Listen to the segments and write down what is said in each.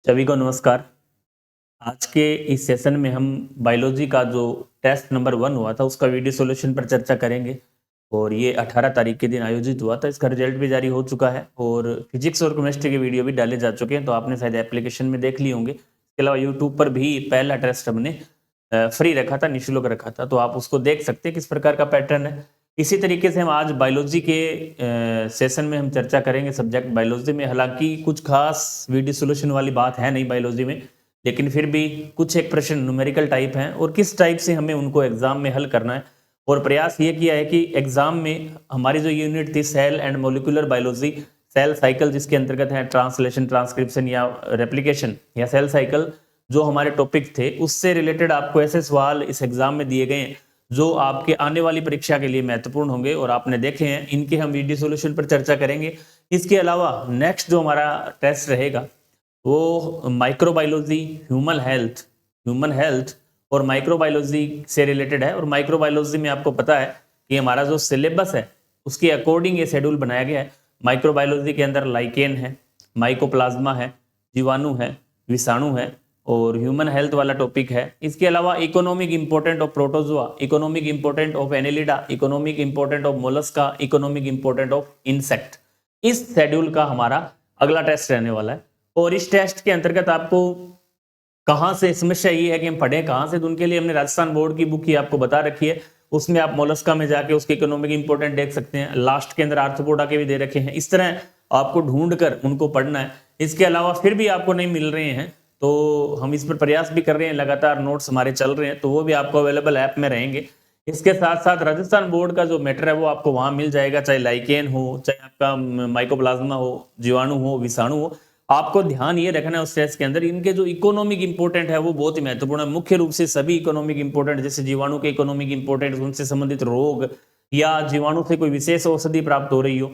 सभी को नमस्कार। आज के इस सेशन में हम बायोलॉजी का जो टेस्ट नंबर 1 हुआ था उसका वीडियो सॉल्यूशन पर चर्चा करेंगे और ये 18 तारीख के दिन आयोजित हुआ था। इसका रिजल्ट भी जारी हो चुका है और फिजिक्स और केमिस्ट्री के वीडियो भी डाले जा चुके हैं, तो आपने शायद एप्लीकेशन में देख लिए होंगे। इसके अलावा यूट्यूब पर भी पहला टेस्ट हमने फ्री रखा था, निःशुल्क रखा था, तो आप उसको देख सकते हैं किस प्रकार का पैटर्न है। इसी तरीके से हम आज बायोलॉजी के सेशन में हम चर्चा करेंगे सब्जेक्ट बायोलॉजी में। हालांकि कुछ खास वीडियो सोल्यूशन वाली बात है नहीं बायोलॉजी में, लेकिन फिर भी कुछ एक प्रश्न न्यूमेरिकल टाइप हैं और किस टाइप से हमें उनको एग्जाम में हल करना है। और प्रयास ये किया है कि एग्जाम में हमारी जो यूनिट थी cell and molecular biology, cell cycle जिसके अंतर्गत है ट्रांसलेशन, ट्रांसक्रिप्शन या रेप्लिकेशन या सेल साइकिल, जो हमारे टॉपिक थे उससे रिलेटेड आपको ऐसे सवाल इस एग्जाम में दिए गए हैं जो आपके आने वाली परीक्षा के लिए महत्वपूर्ण होंगे और आपने देखे हैं। इनके हम वीडियो सॉल्यूशन पर चर्चा करेंगे। इसके अलावा नेक्स्ट जो हमारा टेस्ट रहेगा वो माइक्रोबायोलॉजी, ह्यूमन हेल्थ और माइक्रोबायोलॉजी से रिलेटेड है। और माइक्रोबायोलॉजी में आपको पता है कि हमारा जो सिलेबस है उसके अकॉर्डिंग ये शेड्यूल बनाया गया है। माइक्रोबायोलॉजी के अंदर लाइकेन है, माइकोप्लाज्मा है, जीवाणु है, विषाणु है और ह्यूमन हेल्थ वाला टॉपिक है। इसके अलावा economic important of protozoa, economic important of Annelida, economic important of Mollusca, economic important of insect, इस शेड्यूल का हमारा अगला टेस्ट रहने वाला है। और इस टेस्ट के अंतर्गत आपको कहाँ से समस्या ये है कि हम पढ़े कहाँ से, तो उनके लिए हमने राजस्थान बोर्ड की बुक ही आपको बता रखी है। उसमें आप मोलस्का में जाके उसके इकोनॉमिक इंपोर्टेंट देख सकते हैं। लास्ट के अंदर आर्थ्रोपोडा के भी दे रखे हैं। इस तरह आपको ढूंढ कर उनको पढ़ना है। इसके अलावा फिर भी आपको नहीं मिल रहे हैं तो हम इस पर प्रयास भी कर रहे हैं, लगातार नोट्स हमारे चल रहे हैं, तो वो भी आपको अवेलेबल ऐप में रहेंगे। इसके साथ साथ राजस्थान बोर्ड का जो मैटर है वो आपको वहां मिल जाएगा, चाहे लाइकेन हो, चाहे आपका माइकोप्लाज्मा हो, जीवाणु हो, विषाणु हो। आपको ध्यान ये रखना है उस टेस्ट के अंदर इनके जो इकोनॉमिक इंपोर्टेंट है वो बहुत ही महत्वपूर्ण है। मुख्य रूप से सभी इकोनॉमिक इंपोर्टेंट, जैसे जीवाणु के इकोनॉमिक इंपोर्टेंट, उनसे संबंधित रोग या जीवाणु से कोई विशेष औषधि प्राप्त हो रही हो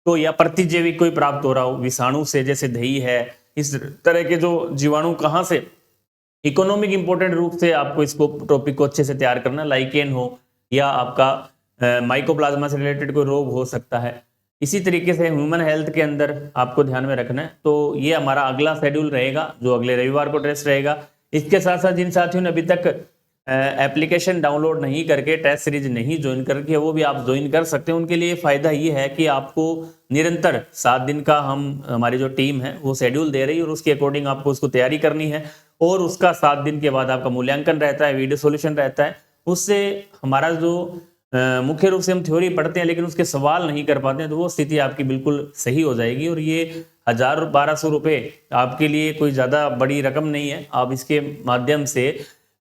तो, या प्रतिजैविक कोई प्राप्त हो रहा हो विषाणु से, जैसे दही है, इस तरह के जो जीवाणु कहाँ से इकोनॉमिक इंपोर्टेंट रूप से आपको इसको टॉपिक को अच्छे से तैयार करना। लाइकेन हो या आपका माइकोप्लाज्मा से रिलेटेड कोई रोग हो सकता है। इसी तरीके से ह्यूमन हेल्थ के अंदर आपको ध्यान में रखना है। तो ये हमारा अगला शेड्यूल रहेगा जो अगले रविवार को टेस्ट रहेगा। इसके साथ साथ जिन साथियों ने अभी तक एप्लीकेशन डाउनलोड नहीं करके टेस्ट सीरीज नहीं ज्वाइन करके वो भी आप ज्वाइन कर सकते हैं। उनके लिए फायदा ये है कि आपको निरंतर 7 दिन का हमारी जो टीम है वो शेड्यूल दे रही है और उसके अकॉर्डिंग आपको उसको तैयारी करनी है और उसका 7 दिन के बाद आपका मूल्यांकन रहता है, वीडियो सॉल्यूशन रहता है। उससे हमारा जो मुख्य रूप से हम थ्योरी पढ़ते हैं लेकिन उसके सवाल नहीं कर पाते हैं, तो वो स्थिति आपकी बिल्कुल सही हो जाएगी। और ये 1000-1200 रुपये आपके लिए कोई ज़्यादा बड़ी रकम नहीं है। आप इसके माध्यम से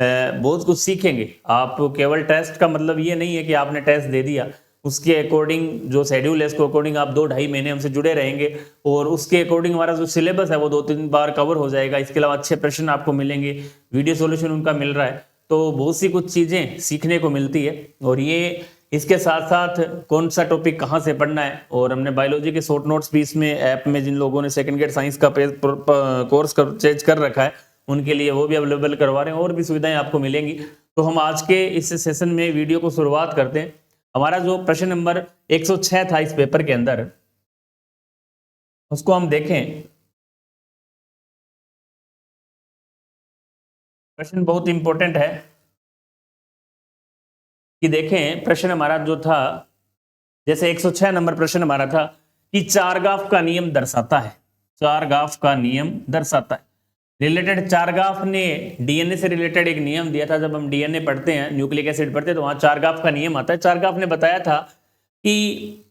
बहुत कुछ सीखेंगे। आप केवल टेस्ट का मतलब ये नहीं है कि आपने टेस्ट दे दिया, उसके अकॉर्डिंग जो शेड्यूल है उसको अकॉर्डिंग आप 2-2.5 महीने हमसे जुड़े रहेंगे और उसके अकॉर्डिंग हमारा जो सिलेबस है वो 2-3 बार कवर हो जाएगा। इसके अलावा अच्छे प्रश्न आपको मिलेंगे, वीडियो सॉल्यूशन उनका मिल रहा है, तो बहुत सी कुछ चीज़ें सीखने को मिलती है। और ये इसके साथ साथ कौन सा टॉपिक कहाँ से पढ़ना है, और हमने बायोलॉजी के शॉर्ट नोट्स भी इसमें ऐप में जिन लोगों ने सेकंड ग्रेड साइंस का कोर्स परचेज कर रखा है उनके लिए वो भी अवेलेबल करवा रहे हैं और भी सुविधाएं आपको मिलेंगी। तो हम आज के इस सेशन में वीडियो को शुरुआत करते हैं। हमारा जो प्रश्न नंबर 106 था इस पेपर के अंदर, उसको हम देखें। प्रश्न बहुत इंपॉर्टेंट है कि देखें प्रश्न हमारा जो था, जैसे 106 नंबर प्रश्न हमारा था कि चारगाफ का नियम दर्शाता है। चारगाफ का नियम दर्शाता है रिलेटेड। चारगाफ ने डीएनए से रिलेटेड एक नियम दिया था। जब हम डीएनए पढ़ते हैं, न्यूक्लिक एसिड पढ़ते हैं, तो वहां चारगाफ का नियम आता है। चारगाफ ने बताया था कि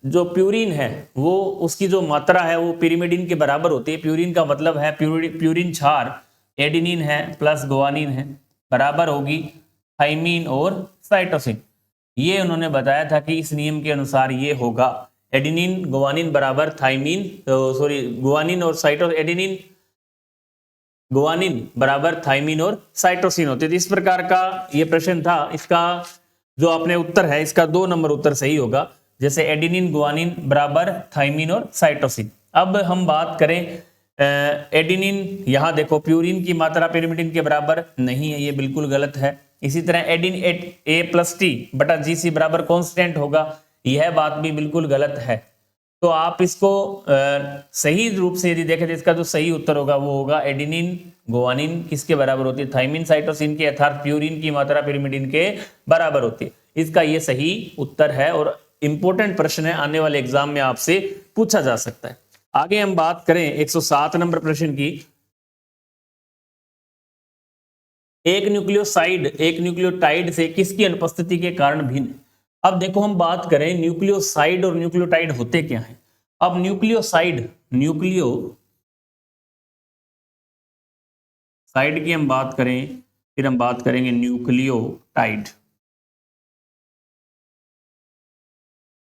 जो प्यूरिन है वो उसकी जो मात्रा है वो पिरिमिडिन के बराबर होती है। प्यूरिन का मतलब है प्यूरिन क्षार एडिनिन है प्लस गुआनिन है बराबर होगी थाइमिन और साइटोसिन। ये उन्होंने बताया था कि इस नियम के अनुसार ये होगा एडिनिन गुआनिन बराबर थाइमिन, गुआनिन और एडिनिन गुआनिन बराबर थाइमिन और साइटोसिन होते थे। इस प्रकार का ये प्रश्न था। इसका जो अपने उत्तर है, इसका 2 नंबर उत्तर सही होगा, जैसे एडिनिन गुआनिन बराबर थाइमिन और साइटोसिन। अब हम बात करें एडिनिन, यहां देखो प्यूरिन की मात्रा पिरिमिडिन के बराबर नहीं है, ये बिल्कुल गलत है। इसी तरह एडिन A+T/GC बराबर कांस्टेंट होगा, यह बात भी बिल्कुल गलत है। तो आप इसको सही रूप से यदि देखें तो इसका जो सही उत्तर होगा वो होगा एडेनिन गुआनिन किसके बराबर होती है, थाइमिन साइटोसिन के, अर्थात प्यूरिन की मात्रा पिरिमिडिन के बराबर होती है। इसका ये सही उत्तर है और इंपॉर्टेंट प्रश्न है, आने वाले एग्जाम में आपसे पूछा जा सकता है। आगे हम बात करें 107 नंबर प्रश्न की। एक न्यूक्लियोसाइड एक न्यूक्लियोटाइड से किसकी अनुपस्थिति के कारण भिन्न है। अब देखो हम बात करें न्यूक्लियोसाइड और न्यूक्लियोटाइड होते क्या हैं। अब न्यूक्लियोसाइड की हम बात करें, फिर हम बात करेंगे न्यूक्लियोटाइड।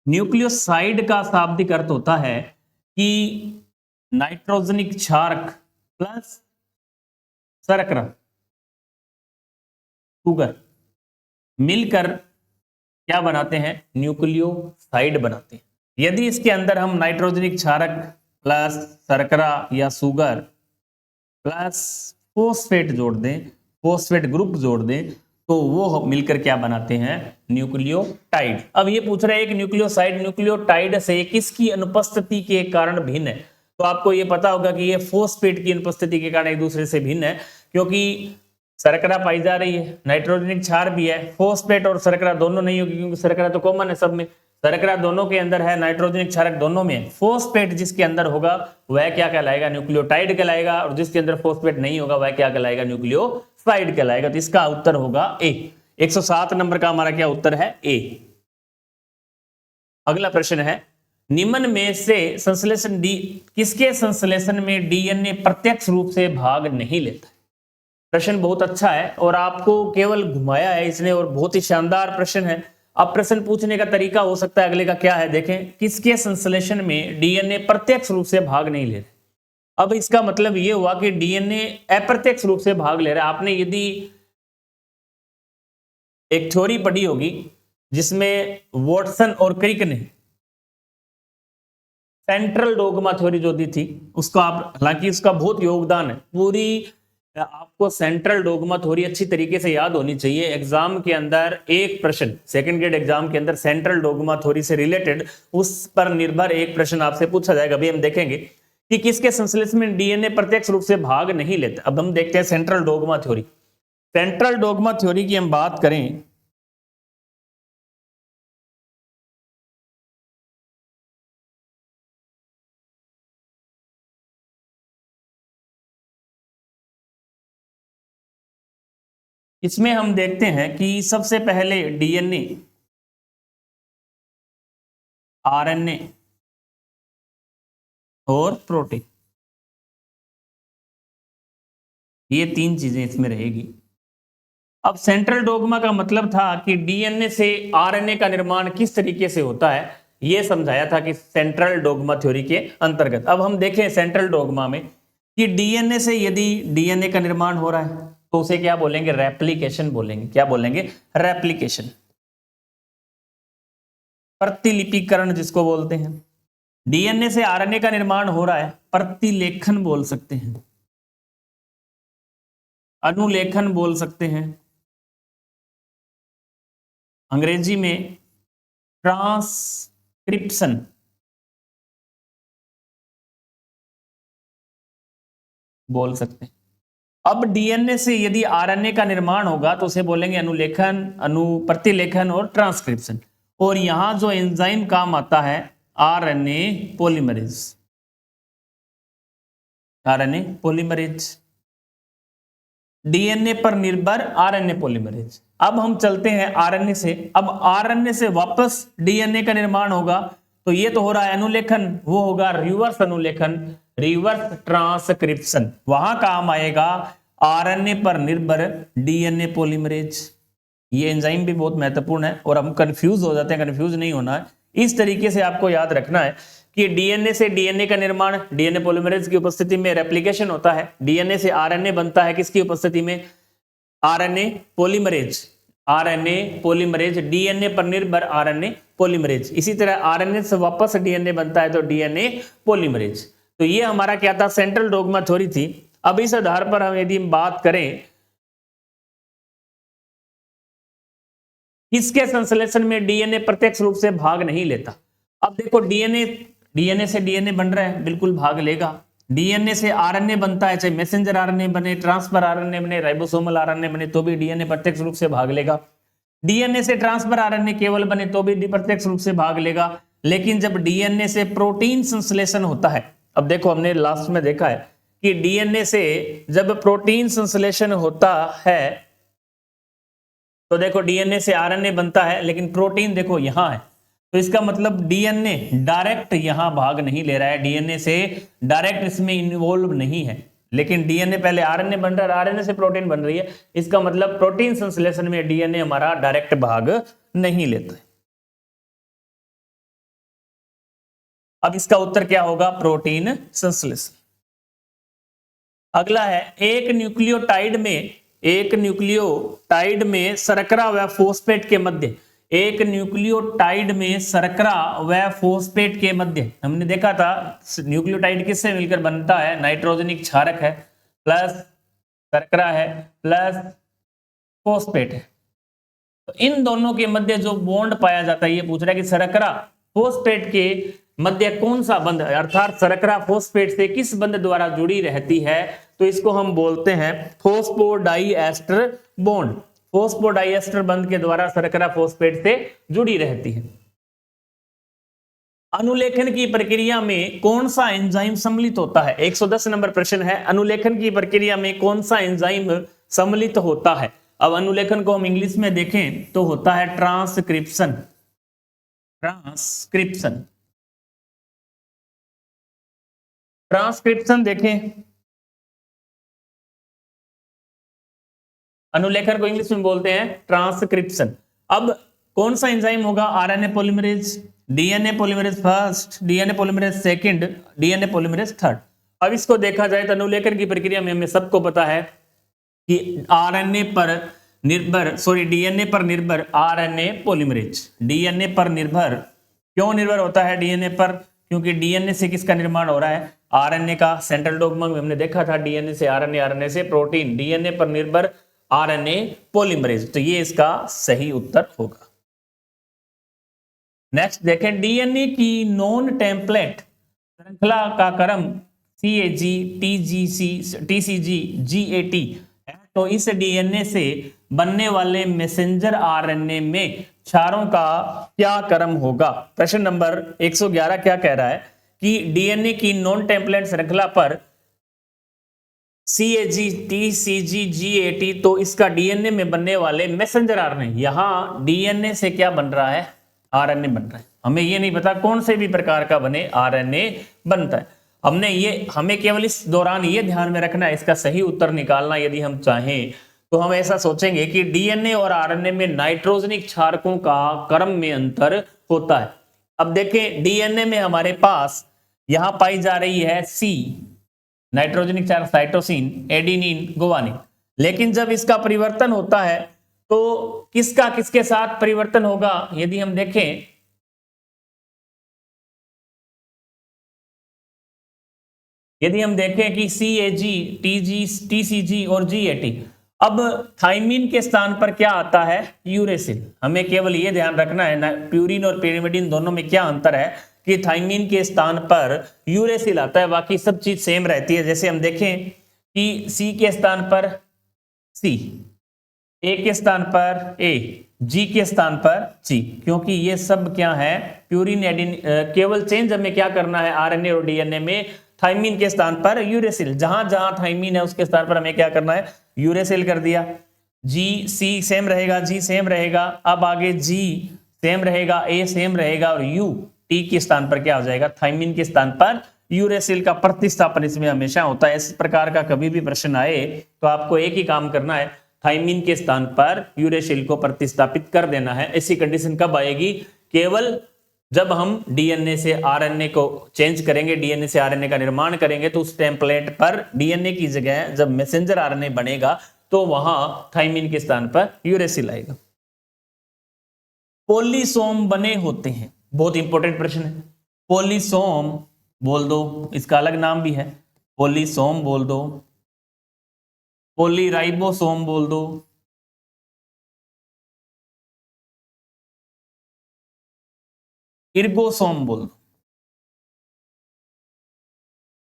न्यूक्लियोसाइड का शाब्दिक अर्थ होता है कि नाइट्रोजनिक क्षारक प्लस शर्करा शुगर मिलकर क्या बनाते हैं, न्यूक्लियोसाइड बनाते हैं। यदि इसके अंदर हम नाइट्रोजनिक क्षारक प्लस शर्करा या शुगर प्लस फोस्फेट जोड़ दें, फोस्फेट ग्रुप जोड़ दें, तो वो मिलकर क्या बनाते हैं, न्यूक्लियोटाइड। अब ये पूछ रहा है एक न्यूक्लियोसाइड न्यूक्लियोटाइड से किसकी अनुपस्थिति के कारण भिन्न है। तो आपको ये पता होगा कि ये फोस्फेट की अनुपस्थिति के कारण एक दूसरे से भिन्न है, क्योंकि शर्करा पाई जा रही है, नाइट्रोजनिक क्षार भी है, फोस्फेट और शर्करा दोनों नहीं होगी क्योंकि शर्करा तो कॉमन है सब में, शर्करा दोनों के अंदर है, नाइट्रोजनिक क्षारक दोनों में है। फोस्फेट जिसके अंदर होगा वह क्या कहलाएगा, न्यूक्लियोटाइड कहलाएगा, और जिसके अंदर फोस्फेट नहीं होगा वह क्या कहलाएगा, न्यूक्लियोसाइड कहलाएगा। तो इसका उत्तर होगा ए। 107 नंबर का हमारा क्या उत्तर है, ए। अगला प्रश्न है निम्न में से संश्लेषण डी किसके संश्लेषण में डीएनए प्रत्यक्ष रूप से भाग नहीं लेता। प्रश्न बहुत अच्छा है और आपको केवल घुमाया है इसने, और बहुत ही शानदार प्रश्न है। अब प्रश्न पूछने का तरीका हो सकता है अगले का क्या है, देखें किसके संश्लेषण में डीएनए प्रत्यक्ष रूप से भाग नहीं ले रहे। अब इसका मतलब ये हुआ कि डीएनए अप्रत्यक्ष रूप से भाग ले रहा है। आपने यदि एक थ्योरी पढ़ी होगी जिसमें वॉटसन और क्रिक ने सेंट्रल डोगमा थ्योरी जो दी थी, उसका आप, हालांकि उसका बहुत योगदान है, पूरी आपको सेंट्रल डोगमा थ्योरी अच्छी तरीके से याद होनी चाहिए। एग्जाम के अंदर एक प्रश्न, सेकंड ग्रेड एग्जाम के अंदर सेंट्रल डोगमा थ्योरी से रिलेटेड उस पर निर्भर एक प्रश्न आपसे पूछा जाएगा। अभी हम देखेंगे कि किसके संश्लेषण में डीएनए प्रत्यक्ष रूप से भाग नहीं लेता। अब हम देखते हैं central dogma theory. Central dogma theory की हम बात करें, इसमें हम देखते हैं कि सबसे पहले डीएनए, आरएनए और प्रोटीन, ये तीन चीजें इसमें रहेगी। अब सेंट्रल डोगमा का मतलब था कि डीएनए से आरएनए का निर्माण किस तरीके से होता है, यह समझाया था कि सेंट्रल डोगमा थ्योरी के अंतर्गत। अब हम देखें सेंट्रल डोगमा में कि डीएनए से यदि डीएनए का निर्माण हो रहा है तो उसे क्या बोलेंगे, रेप्लिकेशन बोलेंगे। क्या बोलेंगे, रेप्लिकेशन, प्रतिलिपिकरण जिसको बोलते हैं। डीएनए से आरएनए का निर्माण हो रहा है, प्रतिलेखन बोल सकते हैं, अनुलेखन बोल सकते हैं, अंग्रेजी में ट्रांसक्रिप्शन बोल सकते हैं। अब डीएनए से यदि आरएनए का निर्माण होगा तो उसे बोलेंगे अनुलेखन, प्रतिलेखन और ट्रांसक्रिप्शन। और यहां जो एंजाइम काम आता है, RNA polymerase, RNA polymerase, DNA पर निर्भर आरएनए पॉलीमरेज। अब हम चलते हैं आरएनए से। अब आरएनए से वापस डीएनए का निर्माण होगा तो ये तो हो रहा है अनुलेखन, वो होगा रिवर्स अनुलेखन, रिवर्स ट्रांसक्रिप्शन। वहां काम आएगा आरएनए पर निर्भर डीएनए पॉलीमरेज। ये एंजाइम भी बहुत महत्वपूर्ण है और हम कंफ्यूज हो जाते हैं, कंफ्यूज नहीं होना है। इस तरीके से आपको याद रखना है कि डीएनए से डीएनए का निर्माण, डीएनए पॉलीमरेज की उपस्थिति में रेप्लिकेशन होता है। डीएनए से आरएनए बनता है किसकी उपस्थिति में, RNA polymerase, RNA polymerase, DNA पर निर्भर आरएनए पॉलीमरेज। इसी तरह आरएनए से वापस डीएनए बनता है तो डीएनए पॉलीमरेज। तो ये हमारा क्या था, सेंट्रल डोगमा थ्योरी थी। अब इस आधार पर हम यदि बात करें किसके संश्लेषण में डीएनए प्रत्यक्ष रूप से भाग नहीं लेता। अब देखो डीएनए डीएनए से डीएनए बन रहा है, बिल्कुल भाग लेगा। डीएनए से आरएनए बनता है, चाहे मैसेंजर आरएनए बने, ट्रांसफर आरएनए बने, राइबोसोमल आरएनए बने, तो भी डीएनए प्रत्यक्ष रूप से भाग लेगा। डीएनए से ट्रांसफर आरएनए केवल बने तो भी प्रत्यक्ष रूप से भाग लेगा। लेकिन जब डीएनए से प्रोटीन संश्लेषण होता है, अब देखो हमने लास्ट में देखा है कि डीएनए से जब प्रोटीन संश्लेषण होता है तो देखो डीएनए से आरएनए बनता है, लेकिन प्रोटीन देखो यहां है, तो इसका मतलब डीएनए डायरेक्ट यहां भाग नहीं ले रहा है, डीएनए से डायरेक्ट इसमें इन्वॉल्व नहीं है। लेकिन डीएनए पहले आरएनए बन रहा है, आरएनए से प्रोटीन बन रही है, इसका मतलब प्रोटीन संश्लेषण में डीएनए हमारा डायरेक्ट भाग नहीं लेता है। अब इसका उत्तर क्या होगा? प्रोटीन संश्लेषण। अगला है एक न्यूक्लियोटाइड में शर्करा व फोस्फेट के मध्य, एक न्यूक्लियोटाइड में शर्करा व फोस्फेट के मध्य, हमने देखा था न्यूक्लियोटाइड किससे मिलकर बनता है? नाइट्रोजनिक क्षारक है प्लस शर्करा है प्लस फोस्फेट है। तो इन दोनों के मध्य जो बॉन्ड पाया जाता है, ये पूछ रहा है कि शर्करा फोस्फेट के मध्य कौन सा बंध, अर्थात शर्करा फोस्फेट से किस बंध द्वारा जुड़ी रहती है? तो इसको हम बोलते हैं फोस्फोडाइएस्टर बॉन्ड। फोस्फोडाइएस्टर बंध के द्वारा शर्करा फोस्फेट से जुड़ी रहती है। अनुलेखन की प्रक्रिया में कौन सा एंजाइम सम्मिलित होता है? 110 नंबर प्रश्न है, अनुलेखन की प्रक्रिया में कौन सा एंजाइम सम्मिलित होता है? अब अनुलेखन को हम इंग्लिश में देखें तो होता है ट्रांसक्रिप्शन। ट्रांसक्रिप्शन, ट्रांसक्रिप्शन देखें, अनुलेखन को इंग्लिश में बोलते हैं ट्रांसक्रिप्शन। अब कौन सा एंजाइम होगा? RNA polymerase, DNA polymerase first, DNA polymerase second, DNA polymerase third. अब इसको देखा जाए तो अनुलेखन की प्रक्रिया में हमें सबको पता है कि आरएनए पर निर्भर, डीएनए पर निर्भर आरएनए पॉलीमरेज, डीएनए पर निर्भर क्यों निर्भर होता है? डीएनए पर, क्योंकि डीएनए से किसका निर्माण हो रहा है? आरएनए का। सेंट्रल डॉग्मा में हमने देखा था डीएनए से आरएनए, आरएनए से प्रोटीन, डीएनए पर निर्भर आरएनए पॉलीमरेज, तो ये इसका सही उत्तर होगा। नेक्स्ट देखें, डीएनए की नॉन टेम्पलेट श्रृंखला का क्रम CAG, TGC, TCG, GAT है, तो इस डीएनए से बनने वाले मैसेंजर आरएनए में क्षारों का क्या क्रम होगा? प्रश्न नंबर 111 क्या कह रहा है कि डीएनए की नॉन टेम्पलेट श्रृंखला पर CAG, TCG, GAT, तो इसका डीएनए में बनने वाले मैसेंजर आरएनए, यहां डीएनए से क्या बन रहा है? आरएनए बन रहा है। हमें ये नहीं पता कौन से भी प्रकार का बने, आरएनए बनता है। हमें केवल इस दौरान ये ध्यान में रखना है, इसका सही उत्तर निकालना यदि हम चाहें तो हम ऐसा सोचेंगे कि डीएनए और आरएनए में नाइट्रोजनिक क्षारकों का क्रम में अंतर होता है। अब देखें डीएनए में हमारे पास यहां पाई जा रही है C, नाइट्रोजनिक क्षारक साइटोसिन, एडिनिन, गुवानिन, लेकिन जब इसका परिवर्तन होता है तो किसका किसके साथ परिवर्तन होगा? यदि हम देखें कि CAG, TCG और GAT, अब थाइमिन के स्थान पर क्या आता है? यूरेसिल। हमें केवल ये ध्यान रखना है ना, प्यूरिन और pyrimidine दोनों में क्या अंतर है कि थाइमिन के स्थान पर यूरेसिल आता है, बाकी सब चीज सेम रहती है। जैसे हम देखें कि C के स्थान पर C, A के स्थान पर A, G के स्थान पर G, क्योंकि ये सब क्या है? प्यूरिन, एडिन, केवल चेंज हमें क्या करना है? आरएनए और डीएनए में थाइमिन के स्थान पर यूरेसिल, जहां जहां थाइमिन है उसके स्थान पर हमें क्या करना है? यूरेसिल कर दिया। G, C सेम रहेगा, G सेम रहेगा, अब आगे G सेम रहेगा, A सेम रहेगा, और U, T के स्थान पर क्या हो जाएगा? थाइमिन के स्थान पर यूरेसिल का प्रतिस्थापन इसमें हमेशा होता है। इस प्रकार का कभी भी प्रश्न आए तो आपको एक ही काम करना है, थाइमिन के स्थान पर यूरेसिल को प्रतिस्थापित कर देना है। ऐसी कंडीशन कब आएगी? केवल जब हम डीएनए से आरएनए को चेंज करेंगे, डीएनए से आरएनए का निर्माण करेंगे, तो उस टेम्पलेट पर डीएनए की जगह जब मैसेंजर आरएनए बनेगा तो वहां थाइमिन के स्थान पर यूरेसिल आएगा। पोलीसोम बने होते हैं, बहुत इंपॉर्टेंट प्रश्न है। पोलीसोम बोल दो, इसका अलग नाम भी है, पोलीसोम बोल दो, पोलीराइबोसोम बोल दो, इर्गोसोम बोल दो।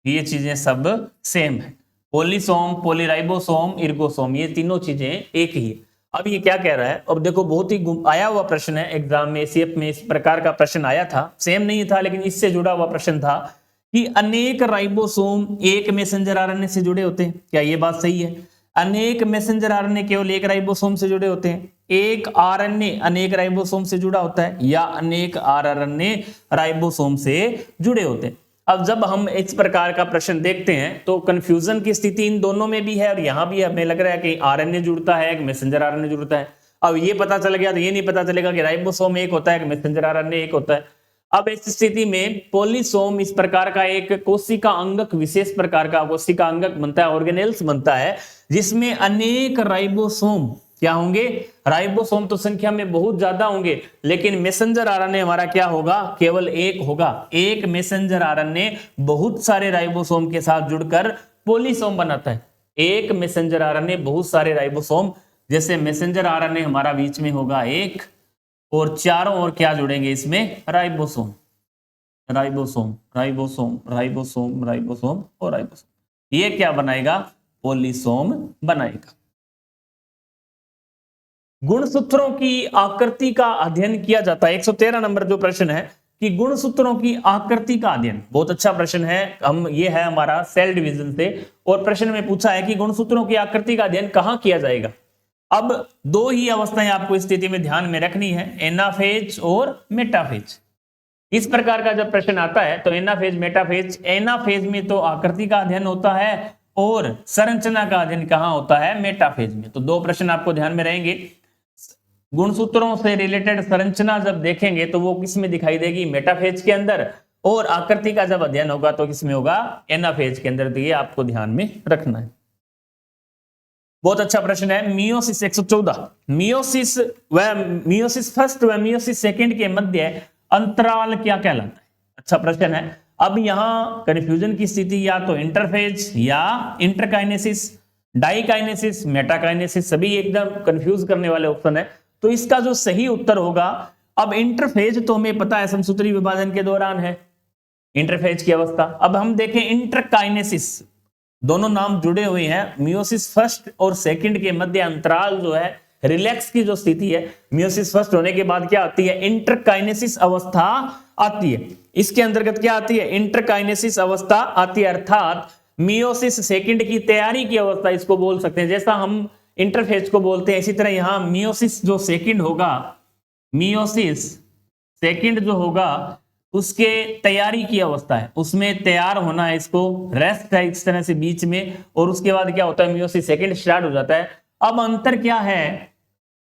ये चीजें सब सेम है। पोलिसोम, पोलीराइबोसोम, इर्गोसोम, ये तीनों चीजें एक ही है। अब ये क्या कह रहा है, अब देखो बहुत ही आया हुआ प्रश्न है एग्जाम में, सीएफ में इस प्रकार का प्रश्न आया था, सेम नहीं था लेकिन इससे जुड़ा हुआ प्रश्न था कि अनेक राइबोसोम एक मैसेंजर आरएनए से जुड़े होते हैं। क्या ये बात सही है? अनेक मैसेंजर आरएनए केवल एक राइबोसोम से जुड़े होते हैं, एक आरएनए अनेक राइबोसोम से जुड़ा होता है, या अनेक आरएनए राइबोसोम से जुड़े होते हैं। अब जब हम इस प्रकार का प्रश्न देखते हैं तो कंफ्यूजन की स्थिति इन दोनों में भी है और यहां भी हमें लग रहा है कि आरएनए जुड़ता है, एक मैसेंजर आरएनए जुड़ता है। अब ये पता चल गया तो ये नहीं पता चलेगा कि राइबोसोम एक होता है, मैसेंजर आरएनए एक होता है। अब इस स्थिति में पोलिसोम इस प्रकार का एक कोशिका अंगक, विशेष प्रकार का कोशिका अंगक बनता है, ऑर्गेनेल्स बनता है, जिसमें अनेक राइबोसोम क्या होंगे? राइबोसोम तो संख्या में बहुत ज्यादा होंगे, लेकिन मैसेंजर आरएनए हमारा क्या होगा? केवल एक होगा। एक मैसेंजर आरएनए बहुत सारे राइबोसोम के साथ जुड़कर पोलिसोम बनाता है। एक मैसेंजर आरएनए बहुत सारे राइबोसोम, जैसे मैसेंजर आरएनए हमारा बीच में होगा एक, और चारों ओर क्या जुड़ेंगे इसमें? Ribosome, ribosome, ribosome, ribosome, ribosome और राइबोसोम। ये क्या बनाएगा? पोलिसोम बनाएगा। गुणसूत्रों की आकृति का अध्ययन किया जाता है। 113 नंबर जो प्रश्न है कि गुणसूत्रों की आकृति का अध्ययन, बहुत अच्छा प्रश्न है। हम ये है हमारा सेल डिवीजन से, और प्रश्न में पूछा है कि गुणसूत्रों की आकृति का अध्ययन कहां किया जाएगा। अब दो ही अवस्थाएं आपको इस स्थिति में ध्यान में रखनी है, एनाफेज और मेटाफेज। इस प्रकार का जब प्रश्न आता है तो एनाफेज, मेटाफेज, एनाफेज में तो आकृति का अध्ययन होता है और संरचना का अध्ययन कहां होता है? मेटाफेज में। तो दो प्रश्न आपको ध्यान में रहेंगे। गुणसूत्रों से रिलेटेड संरचना जब देखेंगे तो वो किस में दिखाई देगी? मेटाफेज के अंदर, और आकृति का जब अध्ययन होगा तो किसमें होगा? एनाफेज के अंदर। तो ये आपको ध्यान में रखना है। बहुत अच्छा प्रश्न है। मियोसिस 114, मियोसिस फर्स्ट व मियोसिस सेकंड के मध्य अंतराल क्या कहलाता है? अच्छा प्रश्न है। अब यहां कंफ्यूजन की स्थिति या तो इंटरफेज या इंटरकाइनेसिस, डाइकाइनेसिस, मेटाकाइनेसिस, सभी एकदम कंफ्यूज करने वाले ऑप्शन है। तो इसका जो सही उत्तर होगा, अब इंटरफेज तो हमें पता है समसूत्री विभाजन के दौरान है इंटरफेज की अवस्था। अब हम देखें इंटरकाइनेसिस, दोनों नाम जुड़े हुए हैं। मियोसिस फर्स्ट और सेकंड के मध्य अंतराल जो है, रिलैक्स की जो स्थिति है, मियोसिस फर्स्ट होने के बाद क्या आती है? इंटरकाइनेसिस अवस्था आती है। इसके अंतर्गत क्या आती है? इंटरकाइनेसिस अवस्था आती है, अर्थात मियोसिस सेकंड की तैयारी की अवस्था इसको बोल सकते हैं। जैसा हम इंटरफेज को बोलते हैं, इसी तरह यहां मियोसिस जो सेकंड होगा, मियोसिस सेकंड जो होगा उसके तैयारी की अवस्था है, उसमें तैयार होना है, इसको रेस्ट है इस तरह से बीच में, और उसके बाद क्या होता है? मियोसिस सेकंड स्टार्ट हो जाता है। अब अंतर क्या है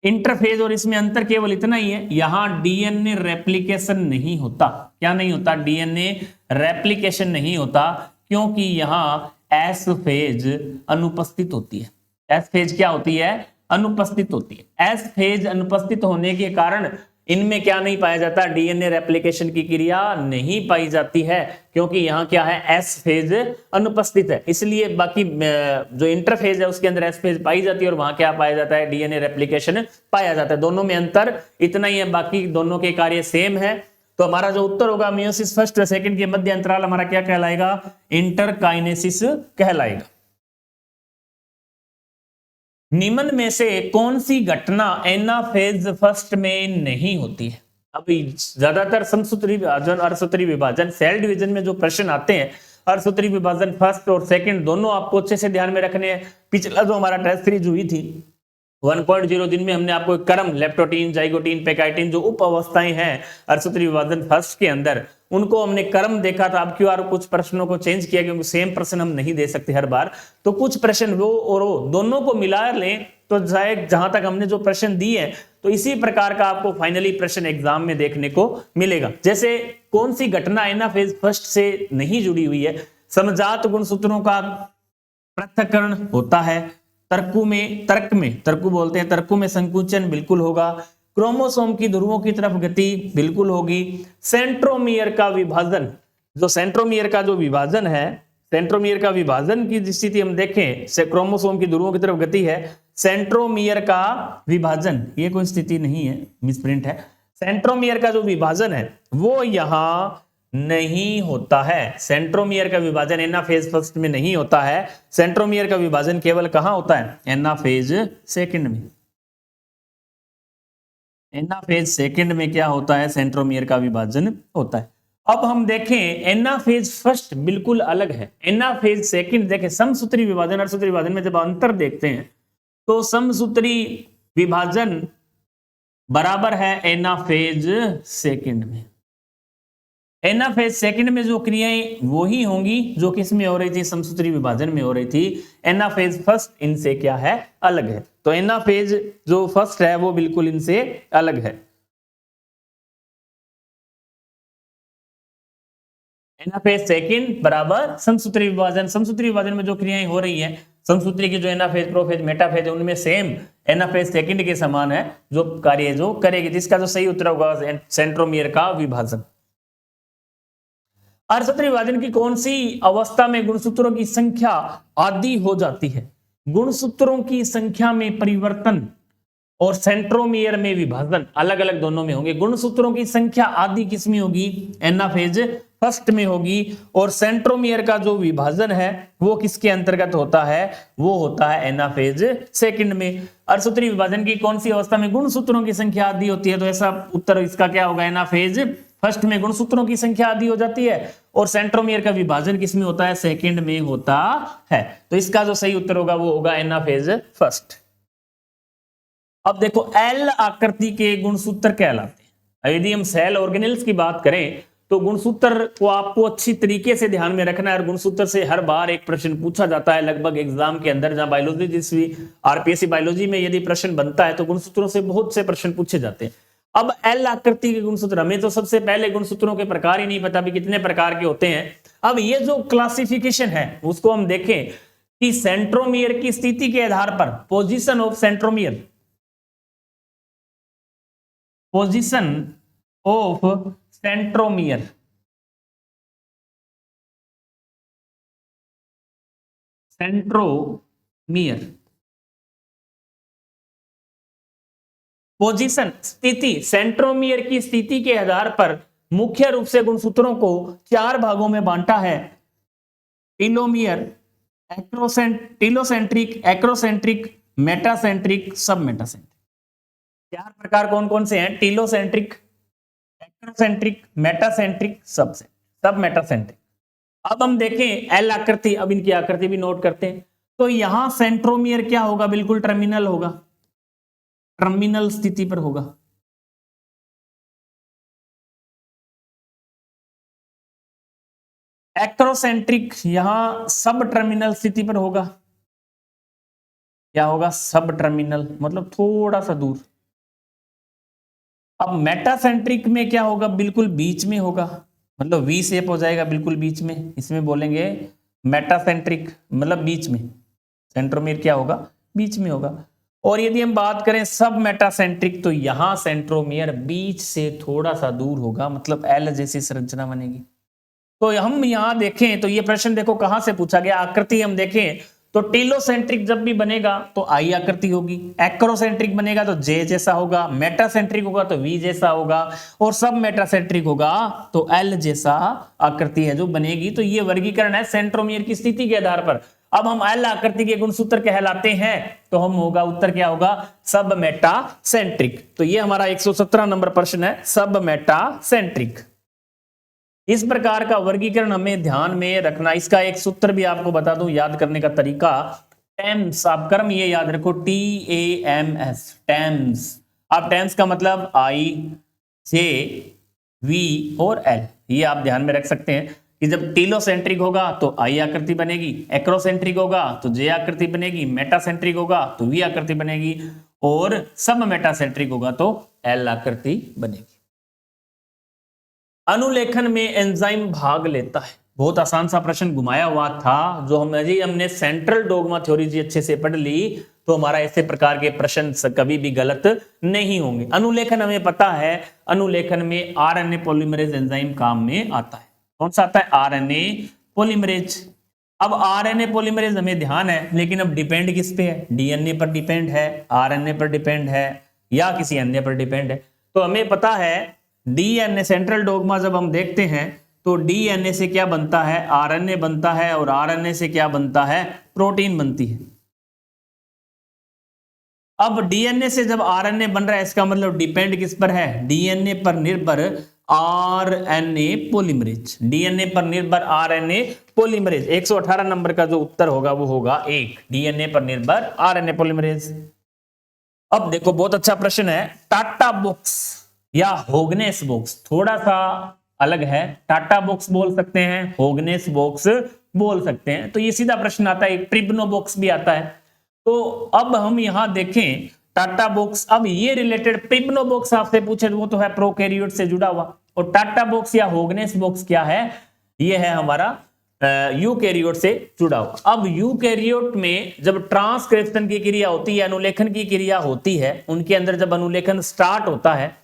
इंटरफेज और इसमें? अंतर केवल इतना ही है, यहां डीएनए रेप्लिकेशन नहीं होता। क्या नहीं होता? डीएनए रेप्लिकेशन नहीं होता, क्योंकि यहां एस फेज अनुपस्थित होती है। एस फेज क्या होती है? अनुपस्थित होती है। एस फेज अनुपस्थित होने के कारण इनमें क्या नहीं पाया जाता? डीएनए रेप्लिकेशन की क्रिया नहीं पाई जाती है, क्योंकि यहां क्या है? एस फेज अनुपस्थित है। इसलिए बाकी जो इंटरफेज है उसके अंदर एस फेज पाई जाती है और वहां क्या पाया जाता है? डीएनए रेप्लिकेशन पाया जाता है। दोनों में अंतर इतना ही है, बाकी दोनों के कार्य सेम है। तो हमारा जो उत्तर होगा मियोसिस फर्स्ट और सेकंड के मध्य अंतराल हमारा क्या कहलाएगा? इंटरकाइनेसिस कहलाएगा। निम्न में से कौन सी घटना एनाफेज फर्स्ट में नहीं होती है? अभी ज्यादातर समसूत्री विभाजन, अर्धसूत्री विभाजन, सेल डिवीजन में जो प्रश्न आते हैं, अर्धसूत्री विभाजन फर्स्ट और सेकंड दोनों आपको अच्छे से ध्यान में रखने हैं। पिछला जो हमारा टेस्ट सीरीज हुई थी 1.0 दिन में हमने आपको क्रम लेप्टोटीन, जाइगोटीन, पेकाइटिन जो उप अवस्थाएं हैं अर्धसूत्री विभाजन फर्स्ट के अंदर, उनको हमने क्रम देखा था। अब क्यों कुछ प्रश्नों को चेंज किया, क्योंकि सेम प्रश्न हम नहीं दे सकते हर बार, तो कुछ प्रश्न वो और वो दोनों को मिला लें तो जहां तक हमने जो प्रश्न दिए हैं तो इसी प्रकार का आपको फाइनली प्रश्न एग्जाम में देखने को मिलेगा। जैसे कौन सी घटना एनाफेज फर्स्ट से नहीं जुड़ी हुई है? समजात गुणसूत्रों का पृथक्करण होता है। तर्क बोलते हैं, तर्कु में संकुचन बिल्कुल होगा। क्रोमोसोम की ध्रुवों की तरफ गति बिल्कुल होगी। सेंट्रोमियर का विभाजन, जो सेंट्रोमियर का जो विभाजन है, सेंट्रोमियर का विभाजन की स्थिति हम देखें, क्रोमोसोम की ध्रुवों की तरफ गति है। सेंट्रोमियर का विभाजन, ये कोई स्थिति नहीं है, मिसप्रिंट है। सेंट्रोमियर का जो विभाजन है वो यहां नहीं होता है। सेंट्रोमियर का विभाजन एनाफेज फर्स्ट में नहीं होता है। सेंट्रोमियर का विभाजन केवल कहां होता है? एनाफेज सेकंड में। एनाफेज सेकंड में क्या होता है? सेंट्रोमियर का विभाजन होता है। अब हम देखें एनाफेज फर्स्ट बिल्कुल अलग है, एनाफेज सेकंड देखें समसूत्री विभाजन और सूत्री विभाजन में जब अंतर देखते हैं तो समसूत्री विभाजन बराबर है एनाफेज सेकंड में। एनाफेज सेकंड में जो क्रियाएं वो ही होंगी जो किस में हो रही थी? समसूत्री विभाजन में हो रही थी। एनाफेज फर्स्ट इनसे क्या है? अलग है। तो एनाफेज जो फर्स्ट है वो बिल्कुल इनसे अलग है। एनाफेज सेकंड बराबर समसूत्री विभाजन। समसूत्री विभाजन में जो क्रियाएं हो रही हैं, समसूत्री की जो एनाफेज प्रोफेज मेटाफेज है उनमें सेम एनाफेज सेकंड के समान है जो कार्य जो करेगी, जिसका जो सही उत्तर होगा सेंट्रोमियर का विभाजन। अर्धसूत्री विभाजन की कौन सी अवस्था में गुणसूत्रों की संख्या आधी हो जाती है? गुणसूत्रों की संख्या में परिवर्तन और सेंट्रोमियर में विभाजन अलग अलग दोनों में होंगे। गुणसूत्रों की संख्या आधी किस में होगी? एनाफेज फर्स्ट में होगी। और सेंट्रोमियर का जो विभाजन है वो किसके अंतर्गत होता है? वो होता है एनाफेज सेकंड में। अर्धसूत्री विभाजन की कौन सी अवस्था में गुणसूत्रों की संख्या आधी होती है? तो ऐसा उत्तर इसका क्या होगा? एनाफेज फर्स्ट में गुणसूत्रों की संख्या आधी हो जाती है और सेंट्रोमियर का विभाजन किसमें होता है? सेकंड में होता है। तो इसका जो सही उत्तर होगा वो होगा एनाफेज फर्स्ट। अब देखो एल आकृति के गुणसूत्र कहलाते हैं। यदि हम सेल ऑर्गेनेल्स की बात करें तो गुणसूत्र को आपको अच्छी तरीके से ध्यान में रखना है। और गुणसूत्र से हर बार एक प्रश्न पूछा जाता है लगभग एग्जाम के अंदर। जहां बायोलॉजी जिसवी आरपीएससी बायोलॉजी में यदि प्रश्न बनता है तो गुणसूत्रों से बहुत से प्रश्न पूछे जाते हैं। अब एल आकृति के गुणसूत्र, हमें तो सबसे पहले गुणसूत्रों के प्रकार ही नहीं पता भी कितने प्रकार के होते हैं। अब ये जो क्लासिफिकेशन है उसको हम देखें कि सेंट्रोमियर की स्थिति के आधार पर position of centromere, position of centromere, centromere position स्थिति, सेंट्रोमियर की स्थिति के आधार पर मुख्य रूप से गुणसूत्रों को चार भागों में बांटा है। टीलोमियर, टीलोसेंट्रिक, एक्रोसेंट्रिक, मेटासेंट्रिक, सब मेटासेंट्रिक। चार प्रकार कौन कौन से हैं? टीलोसेंट्रिक, एक्रोसेंट्रिक, मेटासेंट्रिक, सब मेटासेंट्रिक। अब हम देखें एल आकृति, अब इनकी आकृति भी नोट करते हैं। तो यहां सेंट्रोमियर क्या होगा? बिल्कुल टर्मिनल होगा, टर्मिनल स्थिति पर होगा। एक्रोसेंट्रिक यहां सब टर्मिनल स्थिति पर होगा। क्या होगा? सब टर्मिनल, मतलब थोड़ा सा दूर। अब मेटासेंट्रिक में क्या होगा? बिल्कुल बीच में होगा, मतलब वी शेप हो जाएगा बिल्कुल बीच में। इसमें बोलेंगे मेटासेंट्रिक, मतलब बीच में। सेंट्रोमियर क्या होगा? बीच में होगा। और यदि हम बात करें सब मेटासेंट्रिक तो यहां सेंट्रोमियर बीच से थोड़ा सा दूर होगा, मतलब एल जैसी संरचना बनेगी। तो हम यहां देखें तो ये प्रश्न देखो कहां से पूछा गया। आकृति हम देखें तो टीलोसेंट्रिक जब भी बनेगा तो आई आकृति होगी, एक्रोसेंट्रिक बनेगा तो जे जैसा होगा, मेटासेंट्रिक होगा तो वी जैसा होगा, और सब मेटासेंट्रिक होगा तो एल जैसा आकृति है जो बनेगी। तो ये वर्गीकरण है सेंट्रोमियर की स्थिति के आधार पर। अब हम एल आकृति के गुणसूत्र कहलाते हैं तो हम होगा उत्तर क्या होगा? सब मेटासेंट्रिक। तो ये हमारा 117 नंबर प्रश्न है, सब मेटासेंट्रिक। इस प्रकार का वर्गीकरण हमें ध्यान में रखना। इसका एक सूत्र भी आपको बता दूं याद करने का तरीका, टेम्स। आप क्रम ये याद रखो, TAMS, टेम्स। आप टेम्स का मतलब I, J, V और L, ये आप ध्यान में रख सकते हैं कि जब टीलोसेंट्रिक होगा तो I आकृति बनेगी, एक्रोसेंट्रिक होगा तो J आकृति बनेगी, मेटासेंट्रिक होगा तो V आकृति बनेगी, और सब मेटासेंट्रिक होगा तो L आकृति बनेगी। अनुलेखन में एंजाइम भाग लेता है। बहुत आसान सा प्रश्न घुमाया हुआ था जो हमने सेंट्रल डोगमा थ्योरी जी अच्छे से पढ़ ली तो हमारा ऐसे प्रकार के प्रश्न कभी भी गलत नहीं होंगे। अनुलेखन हमें पता है, अनुलेखन में आरएनए पॉलीमरेज एंजाइम काम में आता है। कौन सा आता है? RNA polymerase. अब आरएनए पॉलीमरेज हमें ध्यान है, लेकिन अब डिपेंड किस पे है? डीएनए पर डिपेंड है, आरएनए पर डिपेंड है, या किसी अन्य पर डिपेंड है। तो हमें पता है डीएनए, सेंट्रल डोगमा जब हम देखते हैं तो डीएनए से क्या बनता है, आरएनए बनता है, और आरएनए से क्या बनता है, प्रोटीन बनती है। अब डीएनए से जब आरएनए बन रहा है, इसका मतलब डिपेंड किस पर है, डीएनए पर निर्भर आरएनए पॉलीमरेज, डीएनए पर निर्भर आरएनए पॉलीमरेज। 118 नंबर का जो उत्तर होगा वो होगा 1, डीएनए पर निर्भर आरएनए पॉलीमरेज। अब देखो बहुत अच्छा प्रश्न है, टाटा बॉक्स या होगनेस बॉक्स, थोड़ा सा अलग है, टाटा बॉक्स बोल सकते हैं, होगनेस बॉक्स बोल सकते हैं। तो ये सीधा प्रश्न आता है, प्रिब्नो बॉक्स भी आता है। तो अब हम यहां देखें टाटा बॉक्स, अब ये रिलेटेड प्रिब्नो बॉक्स आपसे पूछे तो वो तो है प्रोकैरियोट से जुड़ा हुआ, और टाटा बॉक्स या होगनेस बॉक्स क्या है, ये है हमारा यूकैरियोट से जुड़ा हुआ। अब यूकैरियोट में जब ट्रांसक्रिप्शन की क्रिया होती है, अनुलेखन की क्रिया होती है, उनके अंदर जब अनुलेखन स्टार्ट होता है,